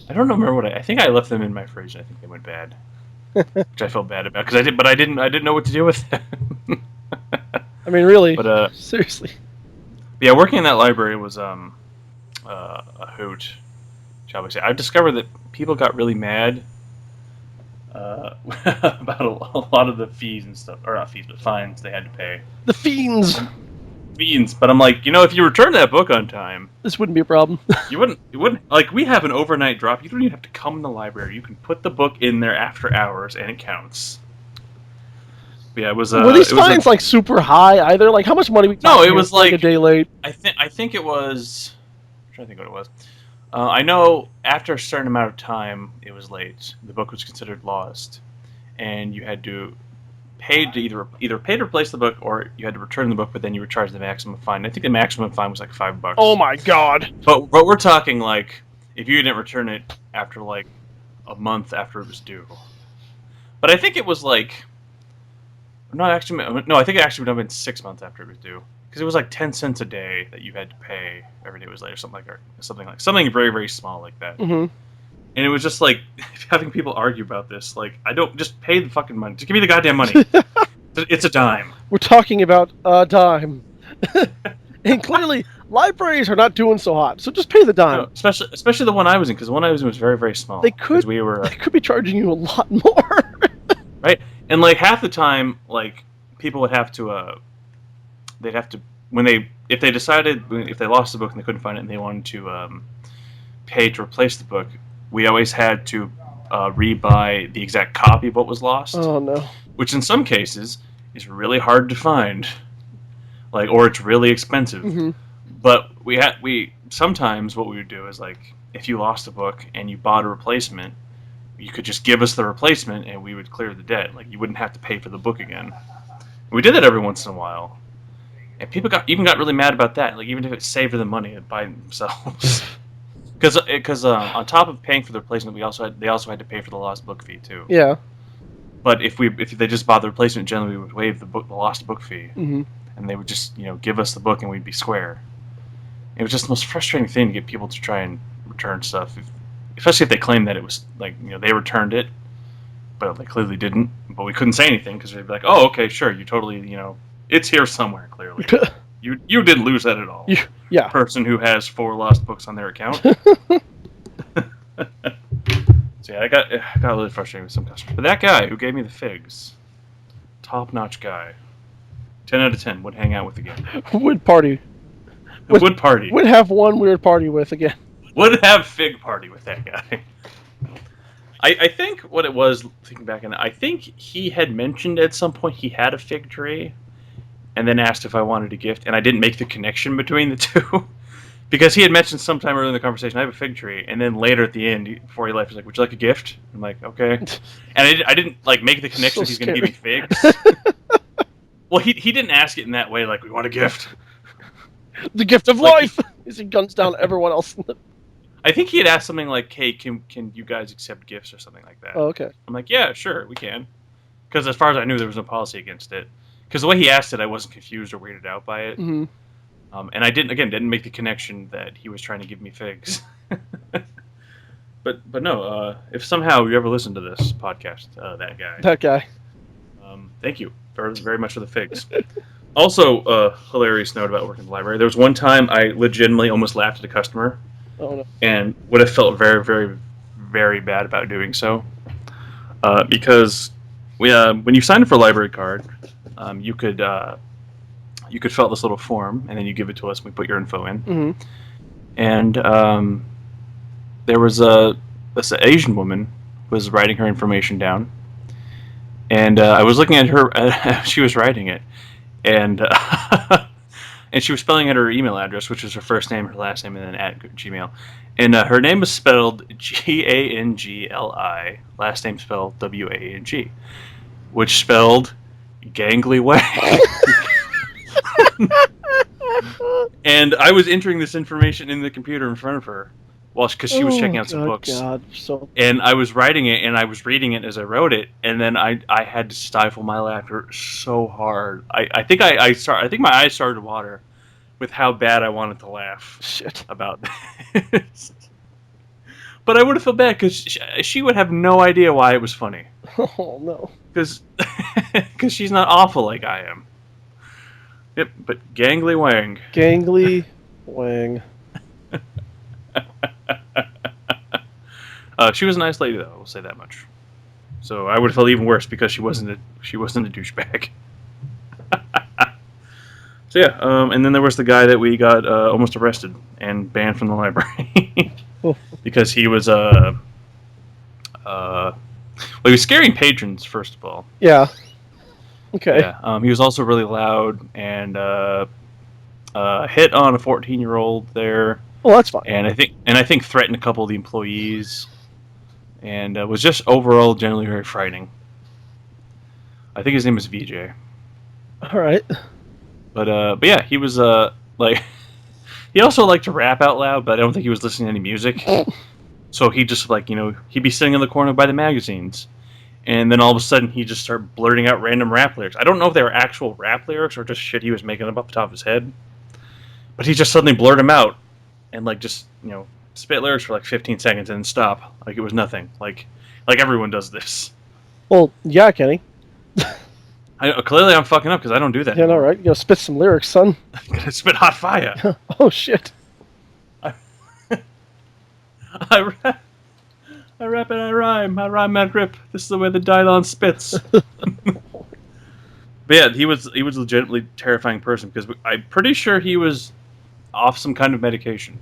B: I don't remember what I think I left them in my fridge. I think they went bad, which I felt bad about because I didn't know what to do with them.
A: I mean, really?
B: But
A: seriously.
B: Yeah, working in that library was a hoot, shall we say? I've discovered that people got really mad about a lot of the fees and stuff, or not fees, but fines they had to pay.
A: The fiends.
B: But I'm like, if you return that book on time,
A: this wouldn't be a problem.
B: you wouldn't like. We have an overnight drop. You don't even have to come in the library. You can put the book in there after hours, and it counts. But yeah, it was.
A: Were these fines like super high either? Like how much money we?
B: No, it was like
A: a day late.
B: I think it was. I'm trying to think what it was. I know after a certain amount of time, it was late. The book was considered lost, and you had to pay to either pay to replace the book, or you had to return the book. But then you were charged the maximum fine. I think the maximum fine was like $5.
A: Oh my god!
B: But we're talking like if you didn't return it after like a month after it was due. But I think it was like I think it actually would have been 6 months after it was due. Because it was like 10 cents a day that you had to pay every day was late, or something very, very small like that.
A: Mm-hmm.
B: And it was just like having people argue about this. Like, I don't just pay the fucking money. Just give me the goddamn money. It's a dime.
A: We're talking about a dime, and clearly libraries are not doing so hot. So just pay the dime.
B: No, especially the one I was in, because the one I was in was very, very small.
A: They could be charging you a lot more.
B: Right, and like half the time, like people would have to. They'd have to if they lost the book and they couldn't find it and they wanted to pay to replace the book, we always had to rebuy the exact copy of what was lost.
A: Oh no!
B: Which in some cases is really hard to find, or it's really expensive.
A: Mm-hmm.
B: But sometimes what we would do is like if you lost a book and you bought a replacement, you could just give us the replacement and we would clear the debt. Like, you wouldn't have to pay for the book again. We did that every once in a while, and people got really mad about that. Like, even if it saved them money to buy themselves, because on top of paying for the replacement, they also had to pay for the lost book fee too.
A: Yeah.
B: But if they just bought the replacement, generally we would waive the lost book fee,
A: Mm-hmm.
B: and they would just give us the book and we'd be square. It was just the most frustrating thing to get people to try and return stuff, especially if they claimed that it was like they returned it, but they clearly didn't. But we couldn't say anything because they'd be like, "Oh, okay, sure, you totally it's here somewhere clearly. You didn't lose that at all."
A: Yeah.
B: Person who has 4 lost books on their account. So yeah, I got really frustrated with some customers. But that guy who gave me the figs, top-notch guy, 10 out of 10, would hang out with again.
A: Would party.
B: Would party.
A: Would have one weird party with again.
B: Would have fig party with that guy. I think what it was, thinking back on it, I think he had mentioned at some point he had a fig tree, and then asked if I wanted a gift, and I didn't make the connection between the two. Because he had mentioned sometime earlier in the conversation, I have a fig tree, and then later at the end, before he left, he's like, "Would you like a gift?" I'm like, "Okay." And I didn't like make the connection
A: So
B: he's going to give me figs. Well, he didn't ask it in that way, like, "We want a gift."
A: The gift of life! As he guns down everyone else.
B: I think he had asked something like, "Hey, can you guys accept gifts?" or something like that.
A: Oh, okay.
B: I'm like, "Yeah, sure, we can." Because as far as I knew, there was no policy against it. Because the way he asked it, I wasn't confused or weirded out by it.
A: Mm-hmm.
B: And I didn't make the connection that he was trying to give me figs. But no, if somehow you ever listen to this podcast, that guy, thank you very much for the figs. Also, hilarious note about working in the library. There was one time I legitimately almost laughed at a customer, and would have felt very, very, very bad about doing so, because when you sign up for a library card, you could fill out this little form, and then you give it to us, and we put your info in.
A: Mm-hmm.
B: And there was this Asian woman who was writing her information down, and I was looking at her. She was writing it, and and she was spelling out her email address, which was her first name, her last name, and then at Gmail. And her name was spelled Gangli, last name spelled Wang, which spelled gangly way. And I was entering this information in the computer in front of her, because she was checking out some books. And I was writing it, and I was reading it as I wrote it, and then I had to stifle my laughter so hard. I think I think my eyes started to water with how bad I wanted to laugh about this. But I would have felt bad because she would have no idea why it was funny.
A: Oh no!
B: Because she's not awful like I am. Yep, but Gangly Wang.
A: Gangly Wang.
B: She was a nice lady, though. I'll say that much. So I would have felt even worse because she wasn't a douchebag. So yeah, and then there was the guy that we got almost arrested and banned from the library because he was he was scaring patrons, first of all.
A: Yeah. Okay.
B: Yeah. He was also really loud and hit on a 14-year-old there.
A: Well, that's fine.
B: And I think threatened a couple of the employees, and was just overall generally very frightening. I think his name was VJ.
A: All right.
B: But yeah, he was like he also liked to rap out loud, but I don't think he was listening to any music. So he just he'd be sitting in the corner by the magazines. And then all of a sudden, he just started blurting out random rap lyrics. I don't know if they were actual rap lyrics or just shit he was making up off the top of his head. But he just suddenly blurted them out and, spit lyrics for 15 seconds and then stop. Like it was nothing. Like everyone does this.
A: Well, yeah, Kenny.
B: Clearly, I'm fucking up because I don't do that.
A: Yeah, no, right? You gotta spit some lyrics, son.
B: Gotta spit hot fire.
A: Oh, shit.
B: I rap and I rhyme. I rhyme and rip. This is the way the Dylon spits. But yeah, he was a legitimately terrifying person because I'm pretty sure he was off some kind of medication,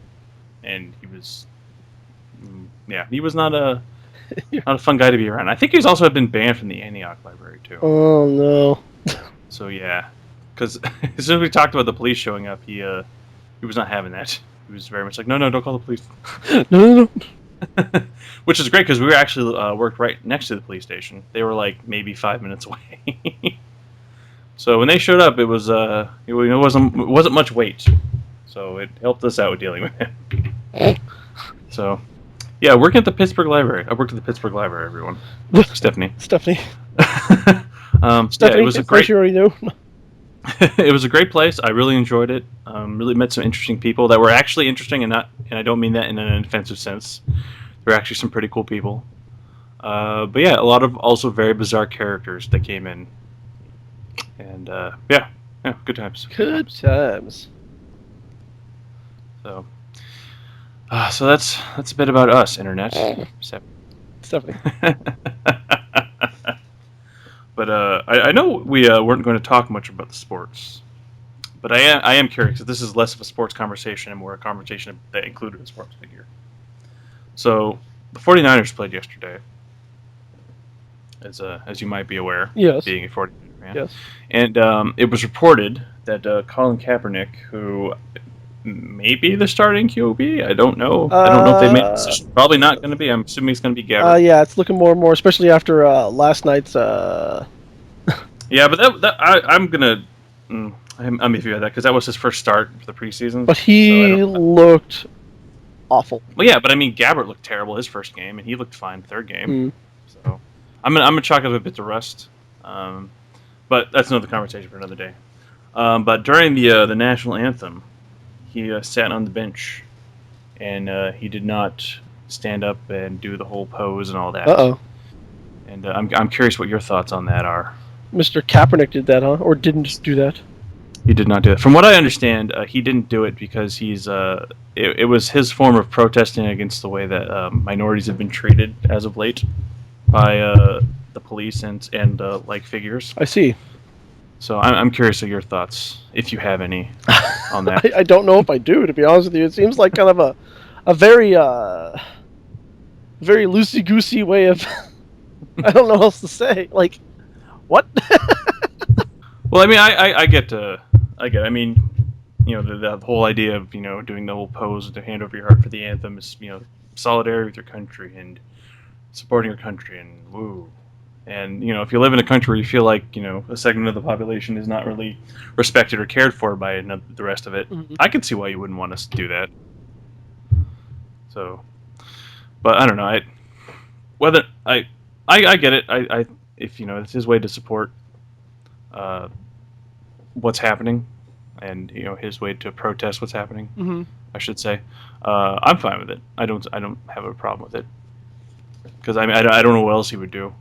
B: and he was not a fun guy to be around. I think he's also been banned from the Antioch Library too.
A: Oh no.
B: So yeah, because as soon as we talked about the police showing up, he was not having that. He was very much like, no, don't call the police.
A: No.
B: Which is great because we were actually worked right next to the police station. They were like maybe 5 minutes away. So when they showed up, it wasn't much wait. So it helped us out with dealing with it. So yeah, working at the Pittsburgh Library. I worked at the Pittsburgh Library. Everyone, Stephanie.
A: Stephanie.
B: Yeah,
A: Stephanie,
B: it was a great.
A: you already knew.
B: It was a great place. I really enjoyed it. Really met some interesting people that were actually interesting, and I don't mean that in an offensive sense. There were actually some pretty cool people. But yeah, a lot of also very bizarre characters that came in, and yeah, good times.
A: Good times.
B: So, so that's a bit about us, internet.
A: Stephanie.
B: But I know we weren't going to talk much about the sports, but I am curious. This is less of a sports conversation and more a conversation that included a sports figure. So the 49ers played yesterday, as you might be aware,
A: Yes.
B: being a 49er fan.
A: Yes.
B: And it was reported that Colin Kaepernick, who may be the starting QB, I don't know. I don't know if they made a decision. Probably not going to be. I'm assuming it's going to be Gabbert.
A: Yeah, it's looking more and more, especially after last night's.
B: Yeah, but I'm gonna. I'm iffy about that because that was his first start for the preseason.
A: But he looked awful.
B: Well, yeah, but I mean, Gabbert looked terrible his first game, and he looked fine third game. So I'm gonna chalk it a bit to rust. But that's another conversation for another day. But during the National Anthem, he sat on the bench, and he did not stand up and do the whole pose and all that.
A: Uh-oh.
B: And I'm curious what your thoughts on that are.
A: Mr. Kaepernick did that, huh? Or didn't do that?
B: He did not do it. From what I understand, he didn't do it because he's. It was his form of protesting against the way that minorities have been treated as of late by the police and like figures.
A: I see.
B: So I'm curious of your thoughts, if you have any, on that.
A: I don't know if I do, to be honest with you. It seems like kind of a very very loosey-goosey way of. I don't know what else to say. Like, what?
B: Well, I mean, I get. I mean, the whole idea of doing the whole pose with the hand over your heart for the anthem is solidarity with your country and supporting your country and woo. And if you live in a country where you feel like a segment of the population is not really respected or cared for by the rest of it, I can see why you wouldn't want to do that. So, but I don't know. I get it. If it's his way to support what's happening, and his way to protest what's happening, I should say, I'm fine with it. I don't have a problem with it because I mean I don't know what else he would do.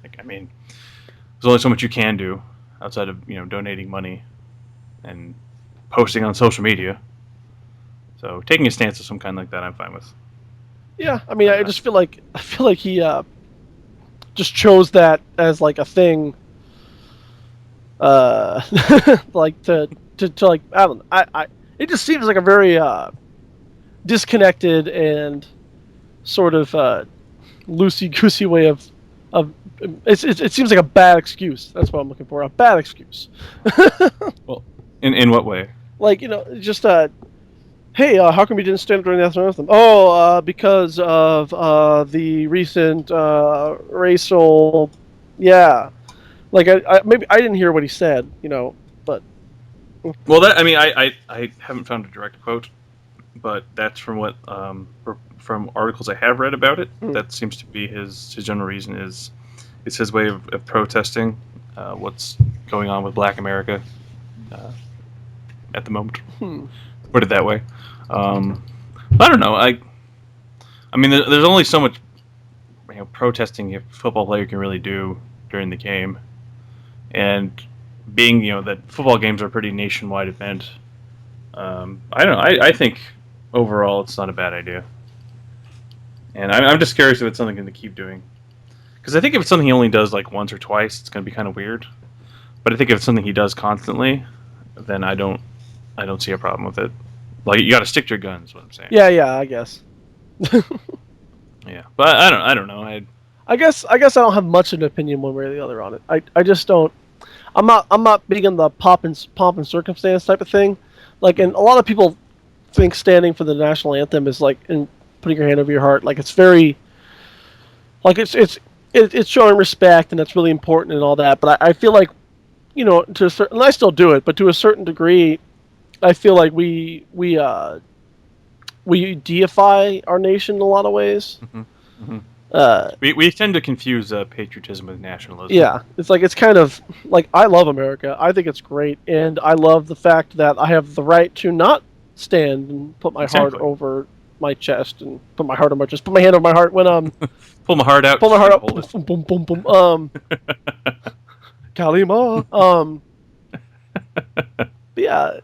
B: Like, I mean, there's only so much you can do outside of donating money and posting on social media. So taking a stance of some kind like that, I'm fine with.
A: Yeah, I mean, I just feel like he just chose that as like a thing, like to like I don't know. I it just seems like a very disconnected and sort of loosey-goosey way of it seems like a bad excuse. That's what I'm looking for. A bad excuse.
B: Well, in what way?
A: Like just hey, how come you didn't stand up during the national anthem? Oh, because of the recent racial, yeah. Like maybe I didn't hear what he said, but.
B: Well, that I mean, I haven't found a direct quote, but that's from what from articles I have read about it. That seems to be his general reason is it's his way of protesting what's going on with Black America at the moment. Put it that way. I don't know. I mean, there's only so much protesting a football player can really do during the game, and being that football games are a pretty nationwide event. I don't know. I think overall it's not a bad idea, and I'm just curious if it's something he's going to keep doing. Because I think if it's something he only does like once or twice, it's going to be kind of weird. But I think if it's something he does constantly, then I don't see a problem with it. Like, you got to stick to your guns, is what I'm saying.
A: Yeah, I guess.
B: Yeah, but I don't know.
A: I guess I don't have much of an opinion one way or the other on it. I just don't. I'm not big in the pomp and circumstance type of thing. Like, and a lot of people think standing for the national anthem is like putting your hand over your heart. Like it's very, like it's showing respect, and that's really important and all that. But I feel like, to a certain, and I still do it, but to a certain degree, I feel like we deify our nation in a lot of ways.
B: Mm-hmm. Mm-hmm. We tend to confuse patriotism with nationalism.
A: Yeah, it's kind of like I love America. I think it's great, and I love the fact that I have the right to not stand and put my heart over my chest and put my heart on my chest, put my hand on my heart when
B: pull my heart out.
A: Pull my heart out. Boom, boom, boom, boom. Kalima. But yeah,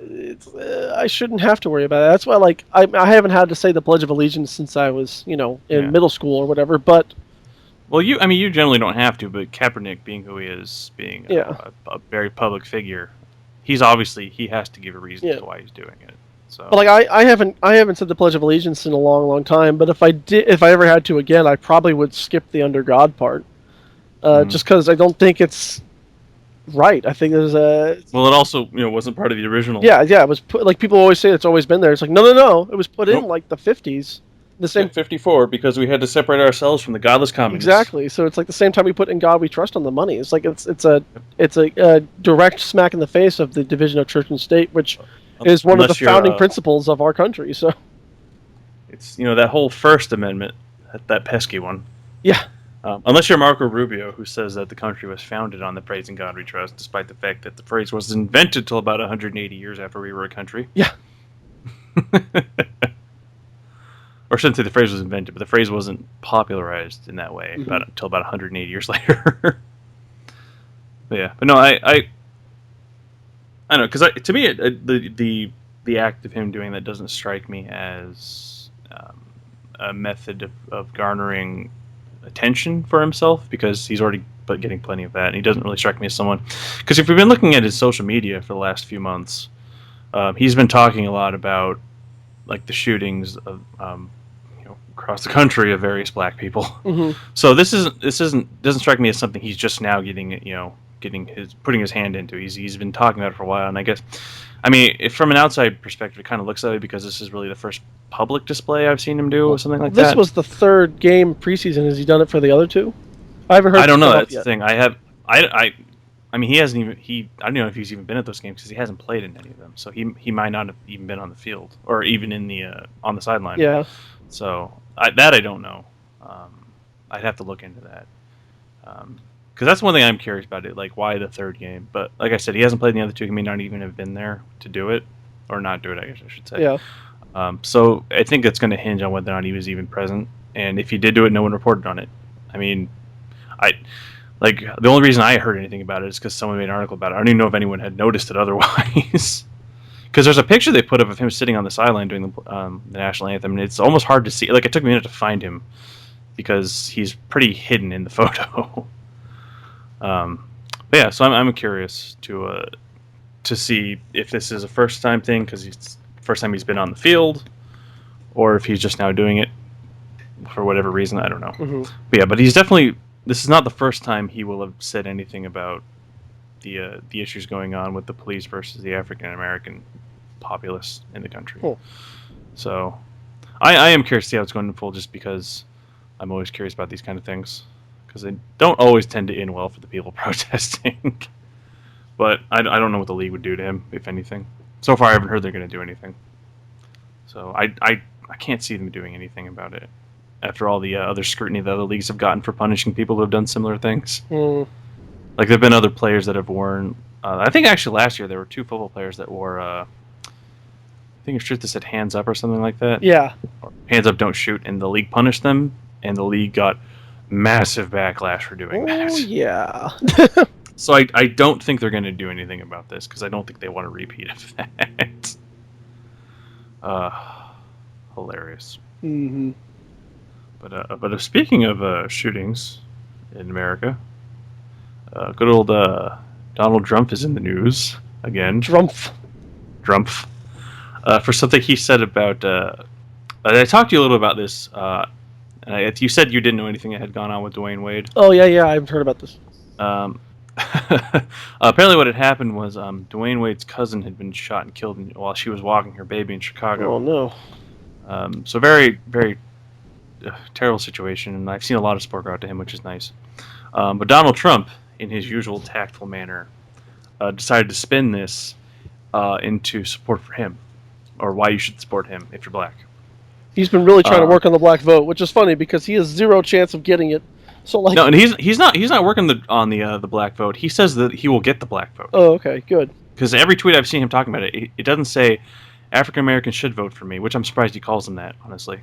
A: I shouldn't have to worry about it. That's why, like, I haven't had to say the Pledge of Allegiance since I was, in middle school or whatever. But
B: well, you generally don't have to. But Kaepernick, being who he is, being a very public figure, he has to give a reason as to why he's doing it. So,
A: but like, I haven't said the Pledge of Allegiance in a long, long time. But if I ever had to again, I probably would skip the under God part, just because I don't think it's right. I think there's a.
B: Well, it also wasn't part of the original.
A: Yeah. It was put, like people always say it's always been there. It's like no. It was put in like the 50s. The same
B: 54 because we had to separate ourselves from the godless communists.
A: Exactly. So it's like the same time we put in God, we trust on the money. It's like it's a direct smack in the face of the division of church and state, which is one of the founding principles of our country. So
B: it's that whole First Amendment, that pesky one.
A: Yeah.
B: Unless you're Marco Rubio, who says that the country was founded on the praise in God we trust, despite the fact that the phrase was invented till about 180 years after we were a country.
A: Yeah.
B: Or I shouldn't say the phrase was invented, but the phrase wasn't popularized in that way until about 180 years later. But no, I don't know, because to me, the act of him doing that doesn't strike me as a method of garnering attention for himself, because he's already getting plenty of that, and he doesn't really strike me as someone. Because if we've been looking at his social media for the last few months, he's been talking a lot about like the shootings of across the country of various black people.
A: Mm-hmm.
B: So doesn't strike me as something he's just now putting his hand into. He's been talking about it for a while, and I guess, if from an outside perspective, it kind of looks that way because this is really the first public display I've seen him do or something like that.
A: This was the third game preseason. Has he done it for the other two? I haven't heard.
B: I don't know. That's the thing. He hasn't even. I don't know if he's even been at those games because he hasn't played in any of them. So he might not have even been on the field or even in the on the sideline.
A: Yeah.
B: So I don't know. I'd have to look into that because that's one thing I'm curious about. It like why the third game? But like I said, he hasn't played in the other two. He may not even have been there to do it or not do it. I guess I should say.
A: Yeah.
B: So I think it's going to hinge on whether or not he was even present, and if he did do it, no one reported on it. Like, the only reason I heard anything about it is because someone made an article about it. I don't even know if anyone had noticed it otherwise. Because there's a picture they put up of him sitting on the sideline doing the National Anthem, and it's almost hard to see. Like, it took me a minute to find him because he's pretty hidden in the photo. But yeah, so I'm curious to see if this is a first-time thing because it's the first time he's been on the field, or if he's just now doing it for whatever reason. I don't know.
A: Mm-hmm.
B: But yeah, but he's definitely... This is not the first time he will have said anything about the issues going on with the police versus the African American populace in the country.
A: Cool.
B: So, I am curious to see how it's going to unfold, just because I'm always curious about these kind of things, because they don't always tend to end well for the people protesting. But I don't know what the league would do to him, if anything. So far, I haven't heard they're going to do anything. So I can't see them doing anything about it, after all the other scrutiny that other leagues have gotten for punishing people who have done similar things.
A: Mm.
B: Like, there have been other players that have worn... I think actually last year there were two football players that wore... I think it's truth that said hands up or something like that.
A: Yeah.
B: Or hands up, don't shoot. And the league punished them, and the league got massive backlash for doing that.
A: Oh, yeah.
B: So I don't think they're going to do anything about this, because I don't think they want a repeat of that. Hilarious.
A: Mm-hmm.
B: But speaking of shootings in America, good old Donald Trump is in the news again. Trump. For something he said about... I talked to you a little about this. You said you didn't know anything that had gone on with Dwayne Wade.
A: Oh, yeah, I've heard about this.
B: Apparently what had happened was Dwayne Wade's cousin had been shot and killed while she was walking her baby in Chicago.
A: Oh, no.
B: So very, very terrible situation, and I've seen a lot of support go out to him, which is nice. But Donald Trump, in his usual tactful manner, decided to spin this into support for him, or why you should support him if you're black.
A: He's been really trying to work on the black vote, which is funny because he has zero chance of getting it. So like,
B: no, and he's not working on the black vote. He says that he will get the black vote.
A: Oh, okay, good.
B: Because every tweet I've seen him talking about it doesn't say African Americans should vote for me, which I'm surprised he calls them that. Honestly,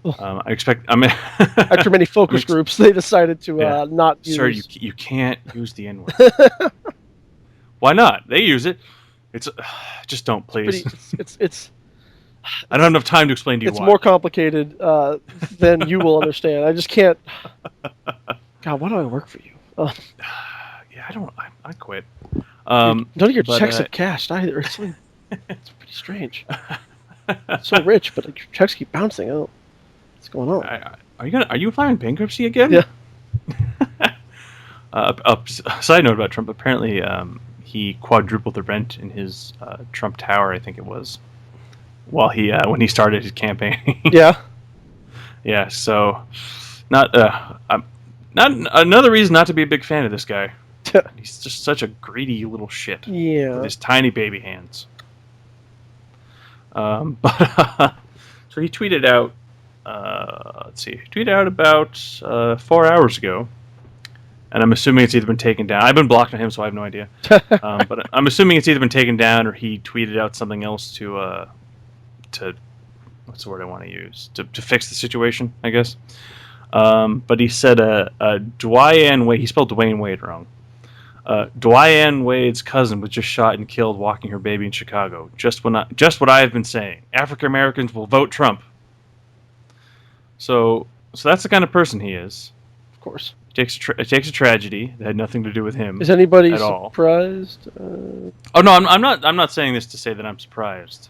B: I expect.
A: After many focus groups, they decided to not use.
B: Sir, you can't use the N-word. Why not? They use it. It's just don't, please.
A: It's
B: I don't have enough time to explain to you.
A: It's
B: why.
A: more complicated than you will understand. I just can't. God, why do I work for you?
B: Yeah, I don't. I quit.
A: None of your checks have cashed either. It's pretty strange. So rich, but your checks keep bouncing out. What's going on?
B: Are you filing bankruptcy again?
A: Yeah.
B: Side note about Trump. Apparently, he quadrupled the rent in his Trump Tower. I think it was. While when he started his campaign.
A: Yeah.
B: Yeah. So, not another reason not to be a big fan of this guy. He's just such a greedy little shit.
A: Yeah.
B: With his tiny baby hands. But so he tweeted out. Let's see. He tweeted out about 4 hours ago, and I'm assuming it's either been taken down. I've been blocked on him, so I have no idea. But I'm assuming it's either been taken down or he tweeted out something else to what's the word I want to use to fix the situation, I guess. But he said Dwayne Wade. He spelled Dwayne Wade wrong. Dwayne Wade's cousin was just shot and killed walking her baby in Chicago. Just what I have been saying. African Americans will vote Trump. So that's the kind of person he is.
A: Of course.
B: It takes a tragedy that had nothing to do with him.
A: Is anybody
B: at all.
A: surprised?
B: Oh no, I'm not saying this to say that I'm surprised.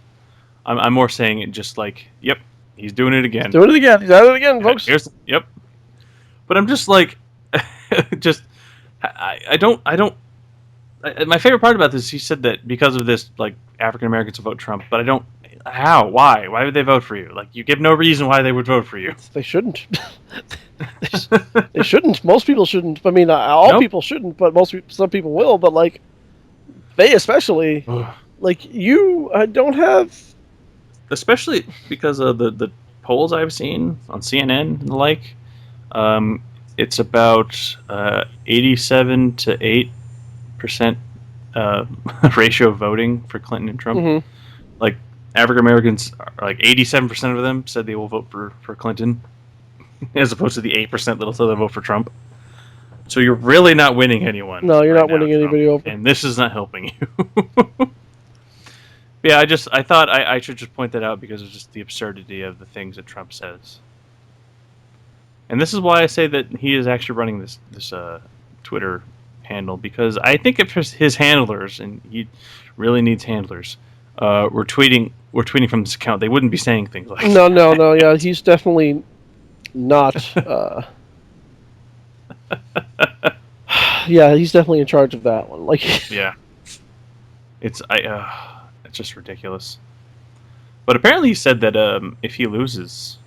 B: I'm more saying it just like, yep, he's doing it again.
A: He's doing it again. He's at it again, folks.
B: Yep. But I'm just like, I don't. My favorite part about this, he said that because of this, like, African Americans will vote Trump, but I don't. How? Why? Why would they vote for you? Like, you give no reason why they would vote for you.
A: They shouldn't. They shouldn't. Most people shouldn't. I mean, all people shouldn't, but some people will. But like, they especially, like, you don't have.
B: Especially because of the polls I've seen on CNN and the like, it's about 87 to 8% ratio of voting for Clinton and Trump.
A: Mm-hmm.
B: Like, African Americans, like 87% of them said they will vote for Clinton, as opposed to the 8% that'll say they'll vote for Trump. So you're really not winning anyone.
A: No, you're
B: right
A: not winning anybody over.
B: And this is not helping you. Yeah, I thought I should just point that out because of just the absurdity of the things that Trump says. And this is why I say that he is actually running this Twitter handle, because I think if his handlers, and he really needs handlers, were tweeting from this account, they wouldn't be saying things like
A: No, yeah, he's definitely not. Yeah, he's definitely in charge of that one. Like,
B: yeah, it's just ridiculous. But apparently he said that if he loses,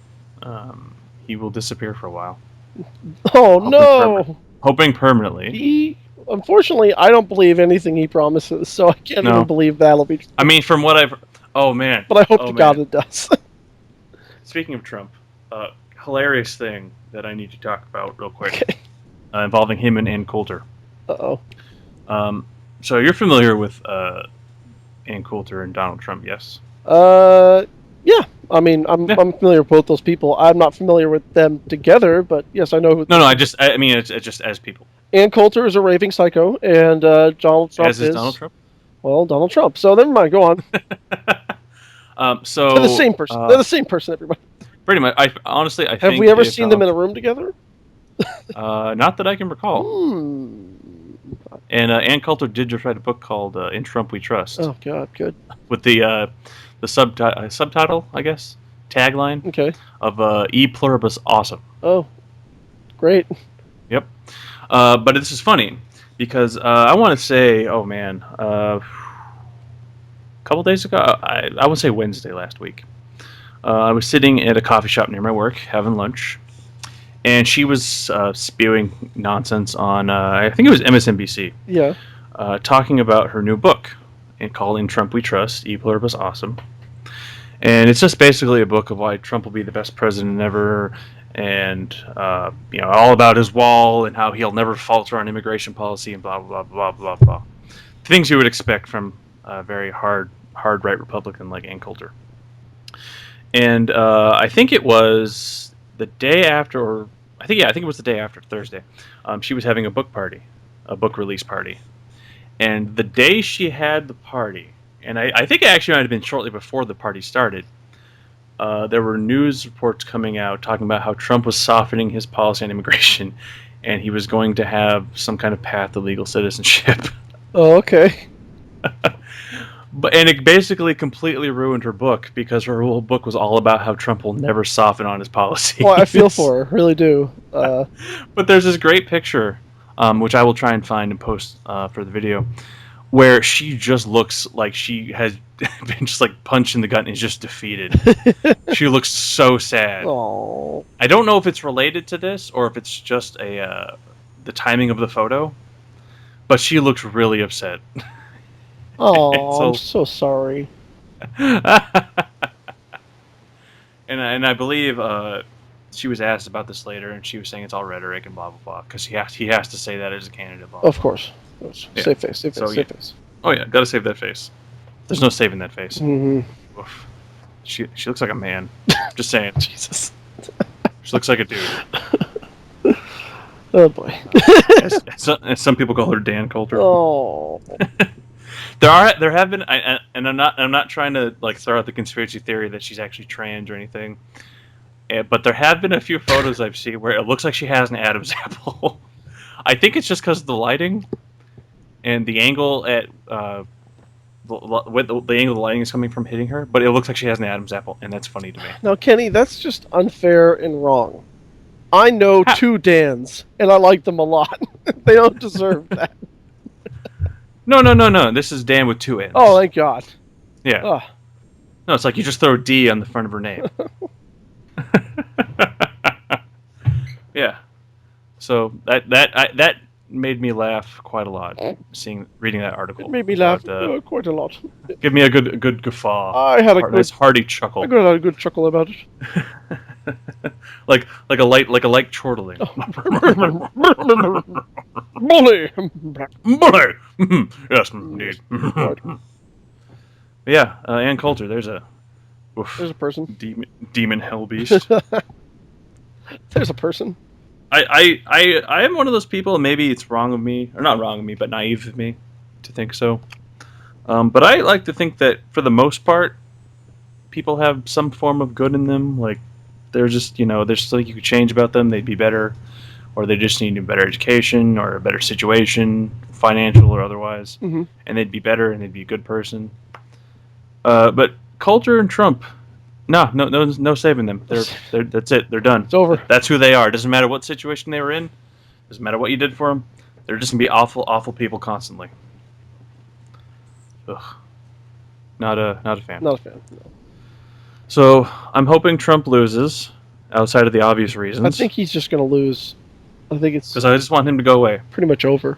B: he will disappear for a while.
A: Oh, no!
B: Hoping permanently.
A: Unfortunately, I don't believe anything he promises, so I can't even believe that'll be true.
B: I mean, from what I've... Oh, man.
A: But I hope to God it does.
B: Speaking of Trump, hilarious thing that I need to talk about real quick, involving him and Ann Coulter.
A: Uh-oh.
B: So you're familiar with Ann Coulter and Donald Trump, yes?
A: Yeah. I mean, I'm familiar with both those people. I'm not familiar with them together, but yes, I know who...
B: No, I mean, it's just as people.
A: Ann Coulter is a raving psycho, and Donald Trump
B: is Donald Trump?
A: Well, Donald Trump. So never mind, go on.
B: So
A: they're the same person. They're the same person, everybody.
B: Pretty much. I honestly think...
A: Have we ever seen them in a room together?
B: Not that I can recall. And Ann Coulter did just write a book called "In Trump We Trust."
A: Oh God, good.
B: With the subtitle, I guess, tagline of "E pluribus awesome."
A: Oh, great.
B: Yep. But this is funny because I want to say, oh man, a couple days ago, I would say Wednesday last week, I was sitting at a coffee shop near my work having lunch, and she was spewing nonsense on I think it was MSNBC,
A: Yeah.
B: talking about her new book and called "In Trump We Trust: E Pluribus Awesome." And it's just basically a book of why Trump will be the best president ever, and all about his wall and how he'll never falter on immigration policy and blah blah blah blah blah. Things you would expect from a very hard right Republican like Ann Coulter. And I think it was the day after, or I think it was the day after Thursday. She was having a book party, a book release party, and the day she had the party, and I think it actually might have been shortly before the party started. There were news reports coming out talking about how Trump was softening his policy on immigration, and he was going to have some kind of path to legal citizenship.
A: Oh, okay.
B: And it basically completely ruined her book because her whole book was all about how Trump will never soften on his policies.
A: Well, I feel for her, really do.
B: But there's this great picture, which I will try and find and post for the video, where she just looks like she has been just like punched in the gut and is just defeated. She looks so sad.
A: Oh.
B: I don't know if it's related to this or if it's just the timing of the photo, but she looks really upset.
A: Oh, I'm so sorry.
B: And I believe she was asked about this later, and she was saying it's all rhetoric and blah blah blah because he has to say that as a candidate. Blah, blah,
A: Of course.
B: Yeah.
A: Save face, save face,
B: So,
A: save
B: yeah.
A: face.
B: Oh yeah, gotta save that face. There's no saving that face.
A: Mm-hmm.
B: Oof. She looks like a man. Just saying.
A: Jesus.
B: She looks like a dude.
A: Oh boy.
B: As some people call her Dan Coulter.
A: Oh.
B: There have been, and I'm not trying to like throw out the conspiracy theory that she's actually trans or anything, but there have been a few photos I've seen where it looks like she has an Adam's apple. I think it's just because of the lighting and the angle at the angle the lighting is coming from hitting her, but it looks like she has an Adam's apple, and that's funny to me.
A: Now, Kenny, that's just unfair and wrong. I know two Dans, and I like them a lot. They don't deserve that.
B: No. This is Dan with two N's.
A: Oh, thank God.
B: Yeah.
A: Oh.
B: No, it's like you just throw a D on the front of her name. Yeah. So that made me laugh quite a lot reading that article.
A: It made me laugh
B: about,
A: quite a lot.
B: Give me a good guffaw.
A: I had a
B: nice hearty chuckle.
A: I got a good chuckle about it.
B: like a light chortling.
A: Bully.
B: Bully. Yes, indeed. Yeah, Ann Coulter. There's a
A: person.
B: Demon hell beast.
A: There's a person.
B: I am one of those people. Maybe it's wrong of me, or not wrong of me, but naive of me to think so. But I like to think that for the most part, people have some form of good in them. Like they're just there's something you could change about them. They'd be better, or they just need a better education or a better situation, financial or otherwise,
A: Mm-hmm.
B: and they'd be better and they'd be a good person. But Coulter and Trump. No saving them. They're that's it. They're done.
A: It's over.
B: That's who they are. Doesn't matter what situation they were in. Doesn't matter what you did for them. They're just gonna be awful people constantly. Ugh. Not a fan.
A: Not a fan. No.
B: So I'm hoping Trump loses, outside of the obvious reasons.
A: I think he's just going to lose. I think it's
B: because I just want him to go away.
A: pretty much over.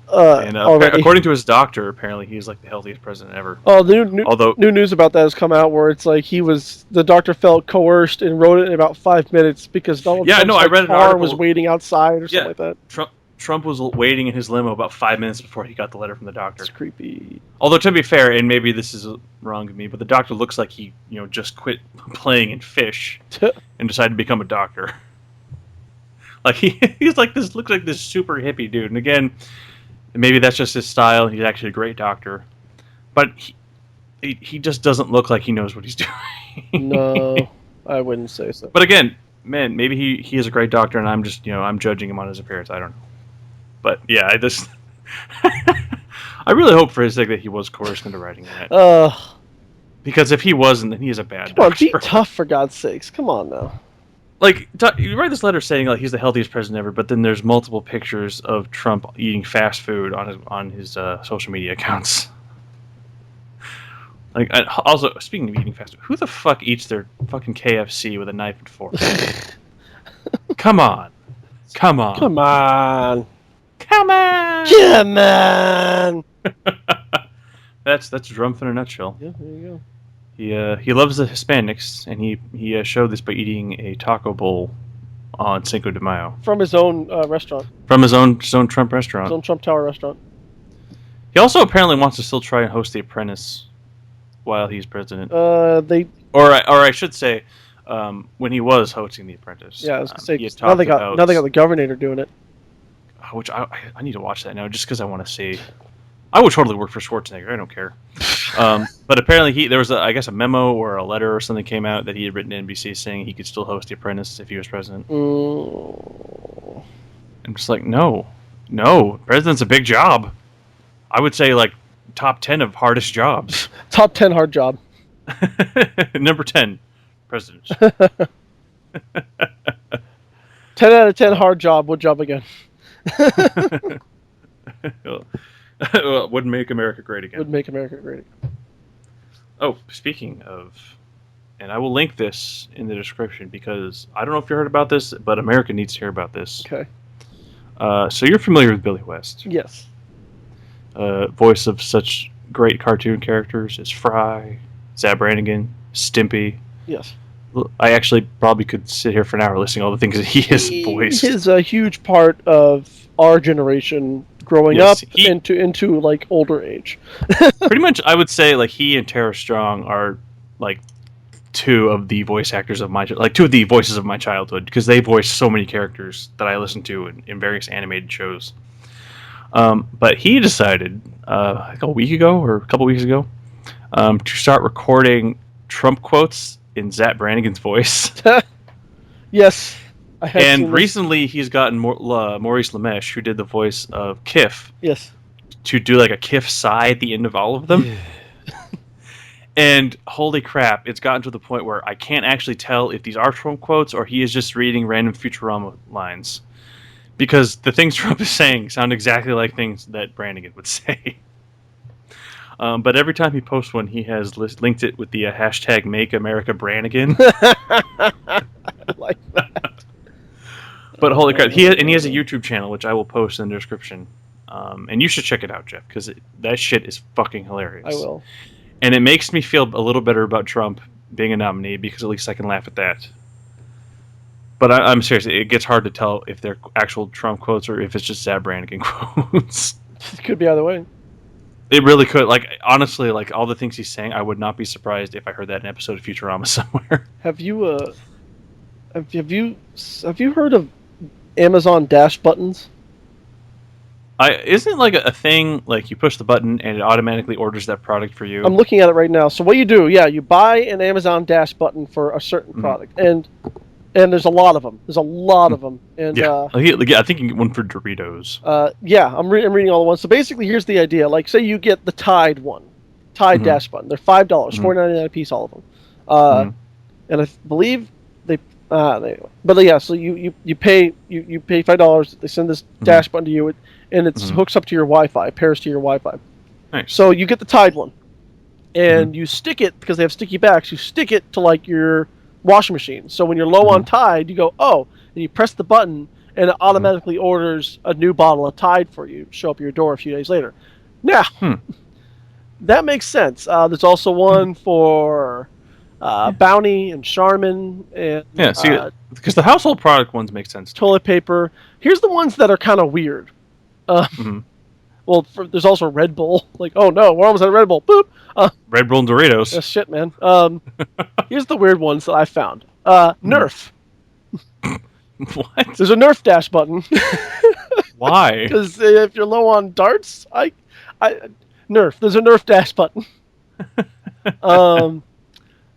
B: According to his doctor, apparently he's like the healthiest president ever.
A: Oh, new news about that has come out where it's like the doctor felt coerced and wrote it in about 5 minutes because Donald Trump's
B: I read an
A: car
B: article.
A: was waiting outside or something like that.
B: Trump was waiting in his limo about 5 minutes before he got the letter from the doctor.
A: It's creepy.
B: Although to be fair, and maybe this is wrong of me, but the doctor looks like he just quit playing in fish and decided to become a doctor. Like he's like this, looks like this super hippie dude, and again. Maybe that's just his style. He's actually a great doctor, but he just doesn't look like he knows what he's doing.
A: No, I wouldn't say so.
B: But again, man, maybe he is a great doctor, and I'm just I'm judging him on his appearance. I don't know, but yeah, I just I really hope for his sake that he was coerced into writing that. Because if he wasn't, then he is a bad doctor.
A: Come on, be tough for God's sakes. Come on now.
B: Like, you write this letter saying like he's the healthiest president ever, but then there's multiple pictures of Trump eating fast food on his social media accounts. Like, also, speaking of eating fast food, who the fuck eats their fucking KFC with a knife and fork? Come on. Come on.
A: Come on.
B: Come on.
A: Come on.
B: That's Drumpf in a nutshell.
A: Yeah, there you
B: go. He loves the Hispanics, and he showed this by eating a taco bowl on Cinco de Mayo
A: from his own restaurant.
B: From his own Trump restaurant.
A: His own Trump Tower restaurant.
B: He also apparently wants to still try and host The Apprentice while he's president.
A: Or
B: I should say, when he was hosting The Apprentice.
A: Yeah, I was gonna say now they got the governor doing it.
B: Which I need to watch that now just because I want to see. I would totally work for Schwarzenegger. I don't care. But apparently there was a memo or a letter or something came out that he had written to NBC saying he could still host The Apprentice if he was president. I'm just like, no, president's a big job. I would say like top 10 of hardest jobs.
A: Top 10 hard job.
B: Number 10, president.
A: 10 out of 10 hard job. What job again?
B: Well, would make America great again.
A: Would make America great again.
B: Oh, speaking of, and I will link this in the description because I don't know if you heard about this, but America needs to hear about this.
A: Okay.
B: So you're familiar with Billy West?
A: Yes.
B: Voice of such great cartoon characters as Fry, Zab Brannigan, Stimpy.
A: Yes.
B: I actually probably could sit here for an hour listing all the things that he has voiced.
A: He is a huge part of our generation growing up into like older age.
B: Pretty much, I would say like he and Tara Strong are like two of the voice actors of two of the voices of my childhood because they voiced so many characters that I listened to in various animated shows. But he decided like a week ago or a couple weeks ago to start recording Trump quotes in Zap Brannigan's voice.
A: Yes.
B: And recently he's gotten Maurice LeMay, who did the voice of Kif.
A: Yes.
B: To do like a Kif sigh at the end of all of them. And holy crap, it's gotten to the point where I can't actually tell if these are Trump quotes or he is just reading random Futurama lines. Because the things Trump is saying sound exactly like things that Brannigan would say. But every time he posts one, he has linked it with the hashtag Make America Brannigan.
A: I like that.
B: But holy crap, he has a YouTube channel, which I will post in the description. And you should check it out, Jeff, because that shit is fucking hilarious.
A: I will.
B: And it makes me feel a little better about Trump being a nominee, because at least I can laugh at that. But I'm serious, it gets hard to tell if they're actual Trump quotes or if it's just Zab Brannigan quotes.
A: It could be either way.
B: It really could. Like, honestly, like all the things he's saying, I would not be surprised if I heard that in an episode of Futurama somewhere.
A: Have you heard of Amazon Dash buttons?
B: Isn't it like a thing, like you push the button and it automatically orders that product for you?
A: I'm looking at it right now. So what you do, you buy an Amazon Dash button for a certain product, and there's a lot of them. There's a lot of them. And
B: I think you can get one for Doritos.
A: I'm reading all the ones. So basically, here's the idea. Like, say you get the Tide one, Dash button. They're $5, $4.99 a piece, all of them. And I believe so you pay $5. They send this Dash button to you, and it hooks up to your Wi-Fi, pairs to your Wi-Fi.
B: Nice.
A: So you get the Tide one, and you stick it, because they have sticky backs. You stick it to like your washing machine. So when you're low on Tide, you go, and you press the button, and it automatically orders a new bottle of Tide for you, show up at your door a few days later. Now, that makes sense. There's also one for Bounty and Charmin, and
B: because the household product ones make sense.
A: Toilet paper. Here's the ones that are kind of weird. Well, there's also Red Bull. Like, oh no, we're almost at Red Bull. Boop.
B: Red Bull and Doritos.
A: That's shit, man. Here's the weird ones that I found. Nerf.
B: What?
A: There's a Nerf Dash button.
B: Why?
A: Because if you're low on darts, Nerf. There's a Nerf Dash button.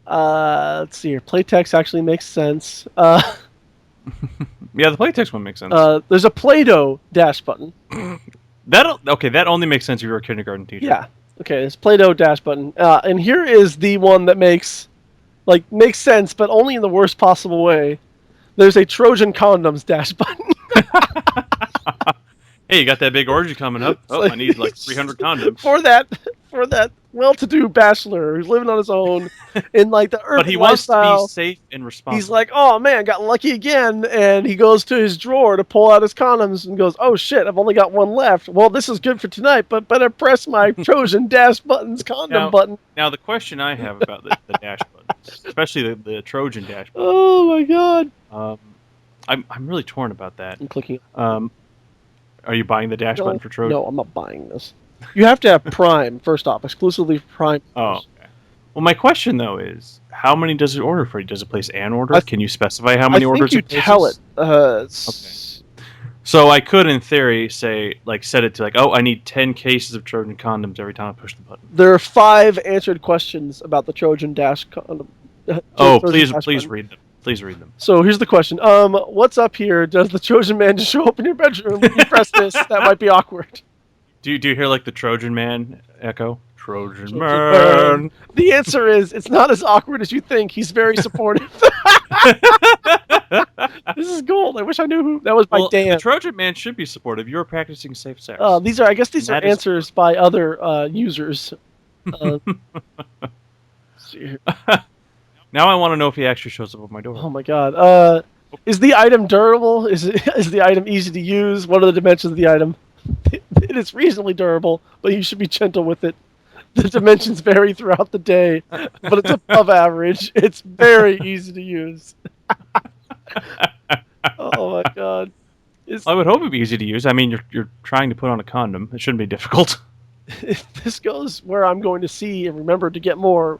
A: Let's see here. Playtex actually makes sense.
B: Yeah, the Playtex one makes sense.
A: There's a Play-Doh Dash button.
B: That only makes sense if you're a kindergarten teacher.
A: Yeah. Okay, it's Play-Doh Dash button. And here is the one that makes sense, but only in the worst possible way. There's a Trojan Condoms Dash button.
B: Hey, you got that big orgy coming up. I need like 300 condoms.
A: For that well-to-do bachelor who's living on his own in like the
B: But
A: urban
B: he wants to
A: lifestyle.
B: be safe and responsible.
A: He's like, oh man, got lucky again, and he goes to his drawer to pull out his condoms and goes, oh shit, I've only got one left. Well, this is good for tonight, but better press my Trojan dash buttons condom button.
B: Now the question I have about the dash buttons, especially the Trojan dash button.
A: Oh my god.
B: I'm really torn about that.
A: I'm clicking.
B: Are you buying the dash button for Trojan?
A: No, I'm not buying this. You have to have Prime, first off, exclusively Prime.
B: Oh, okay. Well, my question, though, is how many does it order for you? Does it place an order? Can you specify how many orders it places?
A: I think you tell it.
B: Okay. So I could, in theory, say, like, set it to, like, oh, I need 10 cases of Trojan condoms every time I push the button.
A: There are 5 answered questions about the Trojan dash condom.
B: Please read them. Please read them.
A: So here's the question. What's up here? Does the Trojan man just show up in your bedroom when you press this? That might be awkward.
B: Do you hear like the Trojan man echo? Trojan man.
A: The answer is it's not as awkward as you think. He's very supportive. This is gold. I wish I knew who that was. By Dan.
B: The Trojan man should be supportive. You're practicing safe sex.
A: These are answers by other users.
B: Now I want to know if he actually shows up at my door.
A: Oh my god. Is the item durable? Is the item easy to use? What are the dimensions of the item? It is reasonably durable, but you should be gentle with it. The dimensions vary throughout the day, but it's above average. It's very easy to use. Oh my god.
B: I would hope it'd be easy to use. I mean, you're trying to put on a condom. It shouldn't be difficult.
A: If this goes where I'm going to see and remember to get more,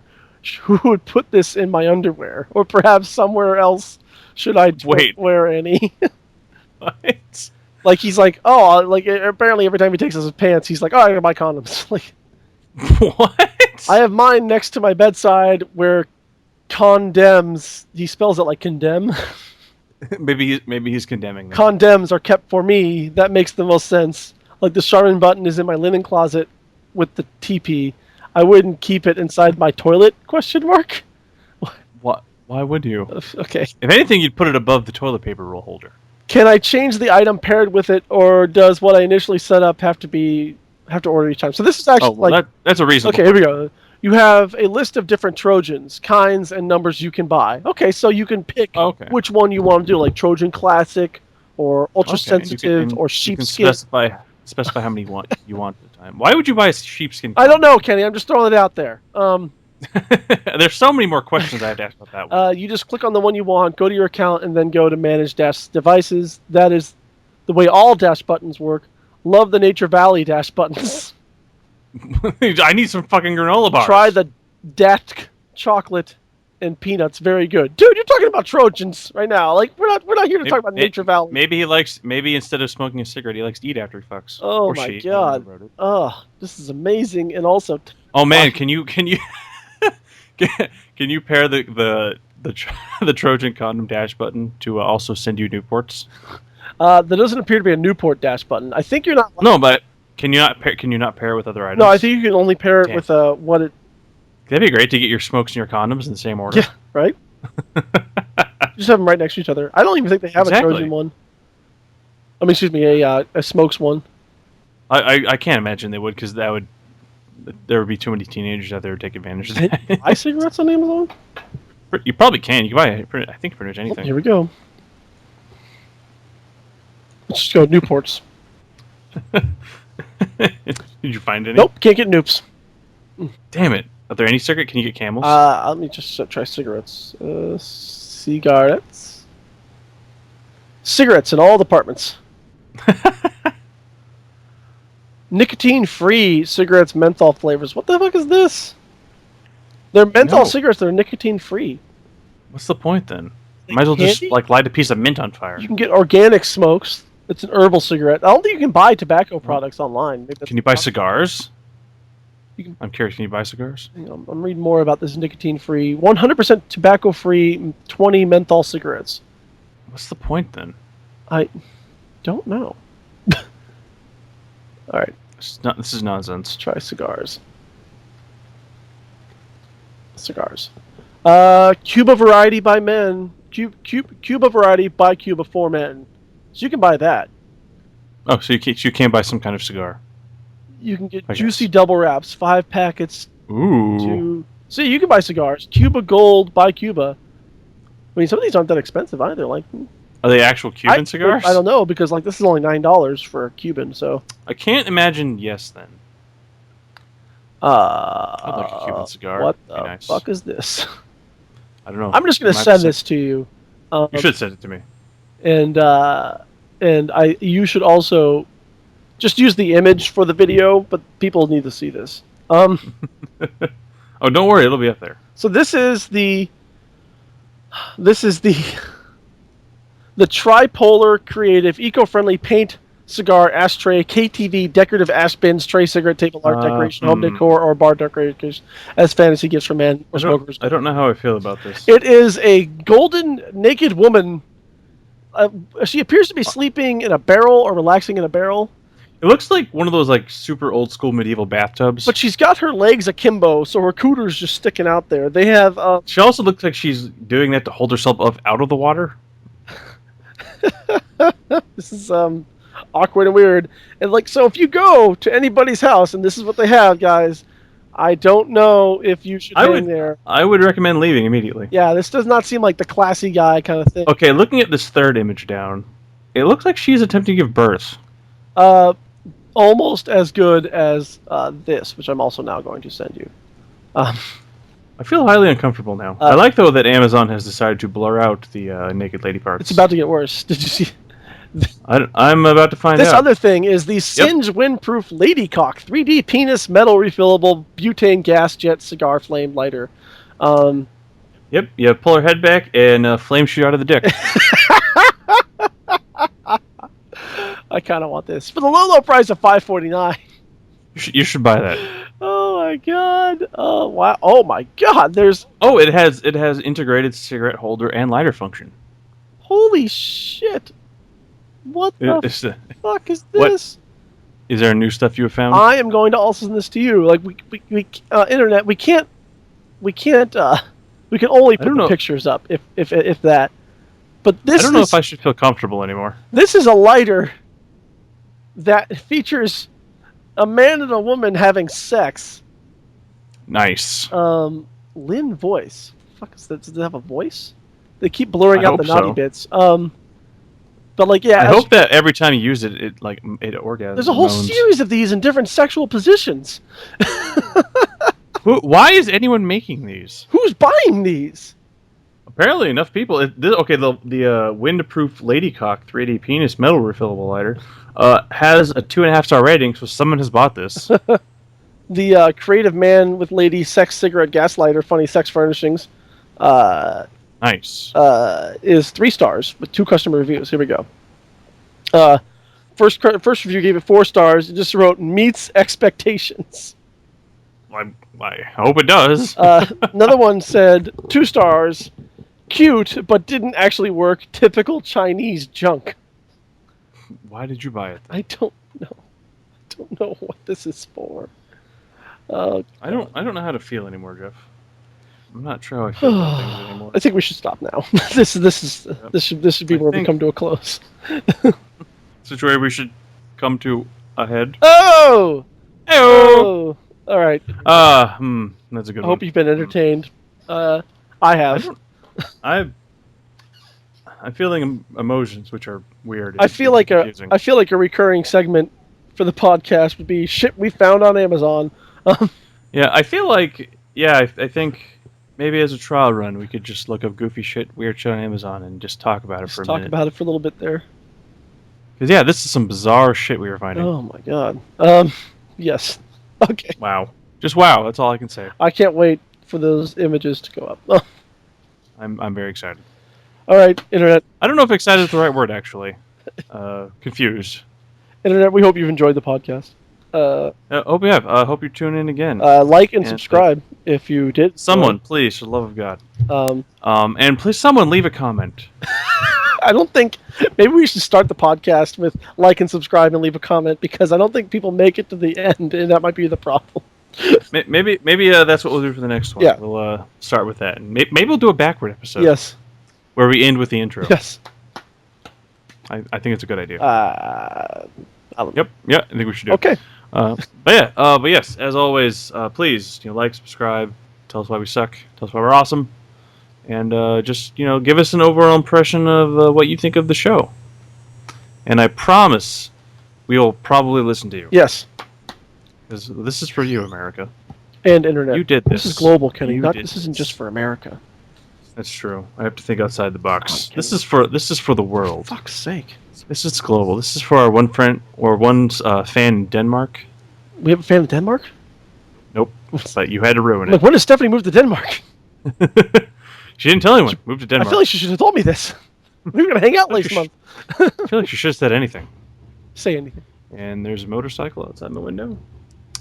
A: who would put this in my underwear? Or perhaps somewhere else should I wear any?
B: What?
A: Like, he's like, oh, like, apparently every time he takes off his pants, he's like, oh, I gotta buy condoms. Like,
B: what?
A: I have mine next to my bedside where condoms, he spells it like condemn.
B: Maybe he's condemning them.
A: Condoms are kept for me. That makes the most sense. Like, the Charmin button is in my linen closet with the TP. I wouldn't keep it inside my toilet, question mark?
B: What? Why would you?
A: Okay.
B: If anything, you'd put it above the toilet paper roll holder.
A: Can I change the item paired with it, or does what I initially set up have to order each time? So this is actually
B: that's a reasonable.
A: Okay, here we go. You have a list of different Trojans, kinds and numbers you can buy. Okay, so you can pick which one you want to do, like Trojan Classic, or Ultra Sensitive, or Sheepskin.
B: You can specify how many you want at a time. Why would you buy a sheepskin?
A: I don't know, Kenny. I'm just throwing it out there.
B: There's so many more questions I had to ask about that one.
A: You just click on the one you want, go to your account, and then go to Manage Dash Devices. That is the way all dash buttons work. Love the Nature Valley dash buttons.
B: I need some fucking granola bars.
A: Try the Datk chocolate and peanuts. Very good, dude. You're talking about Trojans right now. Like we're not here to talk about Nature Valley.
B: Maybe instead of smoking a cigarette, he likes to eat after he fucks.
A: Oh my god. Oh, this is amazing, and also.
B: Oh man, can you can you pair the Trojan condom dash button to also send you Newports?
A: There doesn't appear to be a Newport dash button. I think you're not.
B: No, but can you not pair it with other items?
A: No, I think you can only pair it with what it.
B: That'd be great to get your smokes and your condoms in the same order.
A: Yeah, right. Just have them right next to each other. I don't even think they have a Trojan one. I mean, excuse me, a smokes one.
B: I can't imagine they would, because there would be too many teenagers out there who take advantage of that.
A: Can you buy cigarettes on Amazon?
B: You probably can. You can buy, I think, pretty much anything.
A: Oh, here we go. Let's just go Newports.
B: Did you find any?
A: Nope, can't get Noops.
B: Damn it. Are there any cigarette? Can you get Camels?
A: Let me just try cigarettes. Cigarettes. Cigarettes in all departments. Nicotine-free cigarettes, menthol flavors. What the fuck is this? They're menthol cigarettes. They're nicotine-free.
B: What's the point then? Might as well just light a piece of mint on fire.
A: You can get organic smokes. It's an herbal cigarette. I don't think you can buy tobacco products online.
B: Can you buy cigars? I'm curious. Can you buy cigars?
A: I'm reading more about this nicotine-free, 100% tobacco-free, 20 menthol cigarettes.
B: What's the point then?
A: I don't know. All right.
B: This is nonsense.
A: Let's try cigars. Cuba variety by men. Cuba variety by Cuba for men. So you can buy that.
B: Oh, so you can't buy some kind of cigar.
A: You can get juicy double wraps, 5 packets,
B: Ooh.
A: See, you can buy cigars. Cuba Gold by Cuba. I mean, some of these aren't that expensive either. Like,
B: Are they actual Cuban cigars?
A: I don't know, because like this is only $9 for a Cuban. So
B: I can't imagine. Yes, then. I'd like a Cuban cigar.
A: what
B: It'd be
A: the
B: nice.
A: fuck is this?
B: I don't know.
A: I'm just gonna send this to you.
B: You should send it to me.
A: And you should also just use the image for the video, but people need to see this.
B: Oh, don't worry, it'll be up there.
A: So this is the tripolar creative eco-friendly paint cigar ashtray KTV decorative ash bins tray cigarette table art decoration home decor or bar decorators as fantasy gifts for men or smokers.
B: I don't know how I feel about this.
A: It is a golden naked woman. She appears to be sleeping in a barrel or relaxing in a barrel.
B: It looks like one of those like super old school medieval bathtubs.
A: But she's got her legs akimbo, so her cooter's just sticking out there. They have.
B: She also looks like she's doing that to hold herself up out of the water.
A: This is awkward and weird. And like, so if you go to anybody's house and this is what they have, guys, I don't know if you should hang there.
B: I would recommend leaving immediately.
A: Yeah, this does not seem like the classy guy kind of thing.
B: Okay, looking at this third image down, it looks like she's attempting to give birth.
A: Almost as good as this, which I'm also now going to send you.
B: I feel highly uncomfortable now. I like, though, that Amazon has decided to blur out the naked lady parts.
A: It's about to get worse. Did you see?
B: I'm about to find out.
A: This other thing is the Singe Windproof Ladycock 3D Penis Metal Refillable Butane Gas Jet Cigar Flame Lighter.
B: Yep, you pull her head back and flame shoot out of the dick.
A: I kind of want this for the low price of $5.49.
B: You should buy that.
A: Oh my god! Oh wow! Oh my god! There's
B: it has integrated cigarette holder and lighter function.
A: Holy shit! What the fuck is this?
B: Is there new stuff you have found?
A: I am going to also send this to you. Like we internet, we can only put the pictures up if that. But this
B: I don't know if I should feel comfortable anymore. This
A: is a lighter that features a man and a woman having sex.
B: Nice.
A: Lynn voice. Fuck is that? Does it have a voice? They keep blurring out the naughty bits. But like, yeah.
B: I hope that every time you use it, it orgasms.
A: There's a whole series of these in different sexual positions.
B: Why is anyone making these?
A: Who's buying these?
B: Apparently, enough people. The Windproof Ladycock 3D Penis Metal Refillable Lighter has a 2.5-star rating, so someone has bought this.
A: The Creative Man with Lady Sex Cigarette Gas Lighter, Funny Sex Furnishings.
B: Nice.
A: Is 3 stars with 2 customer reviews. Here we go. First review gave it 4 stars. It just wrote meets expectations.
B: I hope it does.
A: Another one said 2 stars. Cute, but didn't actually work. Typical Chinese junk.
B: Why did you buy it?
A: I don't know. I don't know what this is for.
B: I don't know how to feel anymore, Jeff. I'm not sure how I feel about things anymore.
A: I think we should stop now. This should be where we come to a close.
B: This is where we should come to a head.
A: Oh!
B: Oh!
A: All right.
B: That's a good one.
A: I hope you've been entertained. I have.
B: I'm feeling emotions which are weird.
A: I feel like a recurring segment for the podcast would be shit we found on Amazon.
B: Yeah, I feel like I think maybe as a trial run we could just look up goofy shit, weird shit on Amazon and just talk about it for a minute.
A: Talk about it for a little bit there.
B: Because this is some bizarre shit we were finding.
A: Oh my god. Yes. Okay.
B: Wow. Just wow. That's all I can say.
A: I can't wait for those images to go up.
B: I'm very excited.
A: All right, Internet.
B: I don't know if excited is the right word, actually. Confused.
A: Internet, we hope you've enjoyed the podcast.
B: Hope you have. Hope you tune in again.
A: Like and subscribe if you did.
B: Someone, please, for the love of God. And please, someone leave a comment.
A: I don't think... Maybe we should start the podcast with like and subscribe and leave a comment, because I don't think people make it to the end, and that might be the problem.
B: Maybe that's what we'll do for the next one.
A: Yeah.
B: We'll start with that. And maybe we'll do a backward episode.
A: Yes.
B: Where we end with the intro.
A: Yes.
B: I think it's a good idea.
A: I don't know.
B: Yep. Yeah, I think we should do it.
A: Okay.
B: But yes, as always, please like, subscribe, tell us why we suck, tell us why we're awesome, and just give us an overall impression of what you think of the show. And I promise we will probably listen to you.
A: Yes.
B: Because this is for you, America.
A: And internet.
B: You did this.
A: This is global, Kenny. This isn't
B: this.
A: just for America.
B: That's true. I have to think outside the box. This is for the world.
A: For fuck's sake.
B: This is global. This is for our one friend or one fan in Denmark.
A: We have a fan in Denmark?
B: Nope. But you had to ruin it.
A: Like, when did Stephanie move to Denmark?
B: She didn't tell anyone. Moved to Denmark.
A: I feel like she should have told me this. We were going to hang out last month.
B: I feel like she should have said anything.
A: Say anything.
B: And there's a motorcycle outside my window.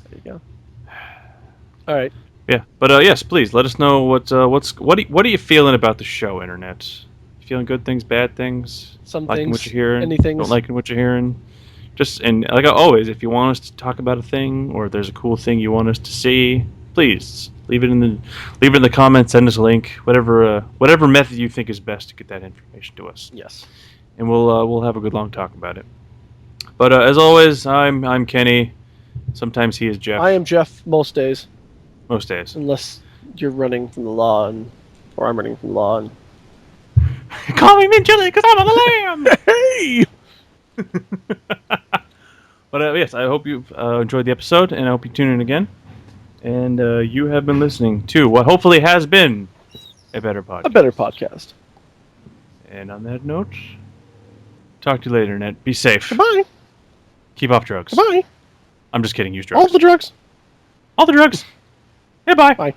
A: There you go. All right.
B: Yeah, but yes, please let us know what are you feeling about the show, Internet? Feeling good things, bad things,
A: Some
B: liking
A: things,
B: what you're hearing,
A: anything.
B: don't liking what you're hearing. Just and like always, if you want us to talk about a thing or if there's a cool thing you want us to see, please leave it in the comments. Send us a link, whatever method you think is best to get that information to us.
A: Yes.
B: And we'll have a good long talk about it. But as always, I'm Kenny. Sometimes he is Jeff.
A: I am Jeff most days.
B: Most days.
A: Unless you're running from the law, or I'm running from the law.
B: Call me Mint Chili because I'm on the lam!
A: Hey!
B: But yes, I hope you've enjoyed the episode, and I hope you tune in again. And you have been listening to what hopefully has been a better podcast.
A: A better podcast.
B: And on that note, talk to you later, Internet. Be safe.
A: Goodbye.
B: Keep off drugs.
A: Goodbye.
B: I'm just kidding. Use drugs.
A: All the drugs.
B: All the drugs. Goodbye.
A: Bye.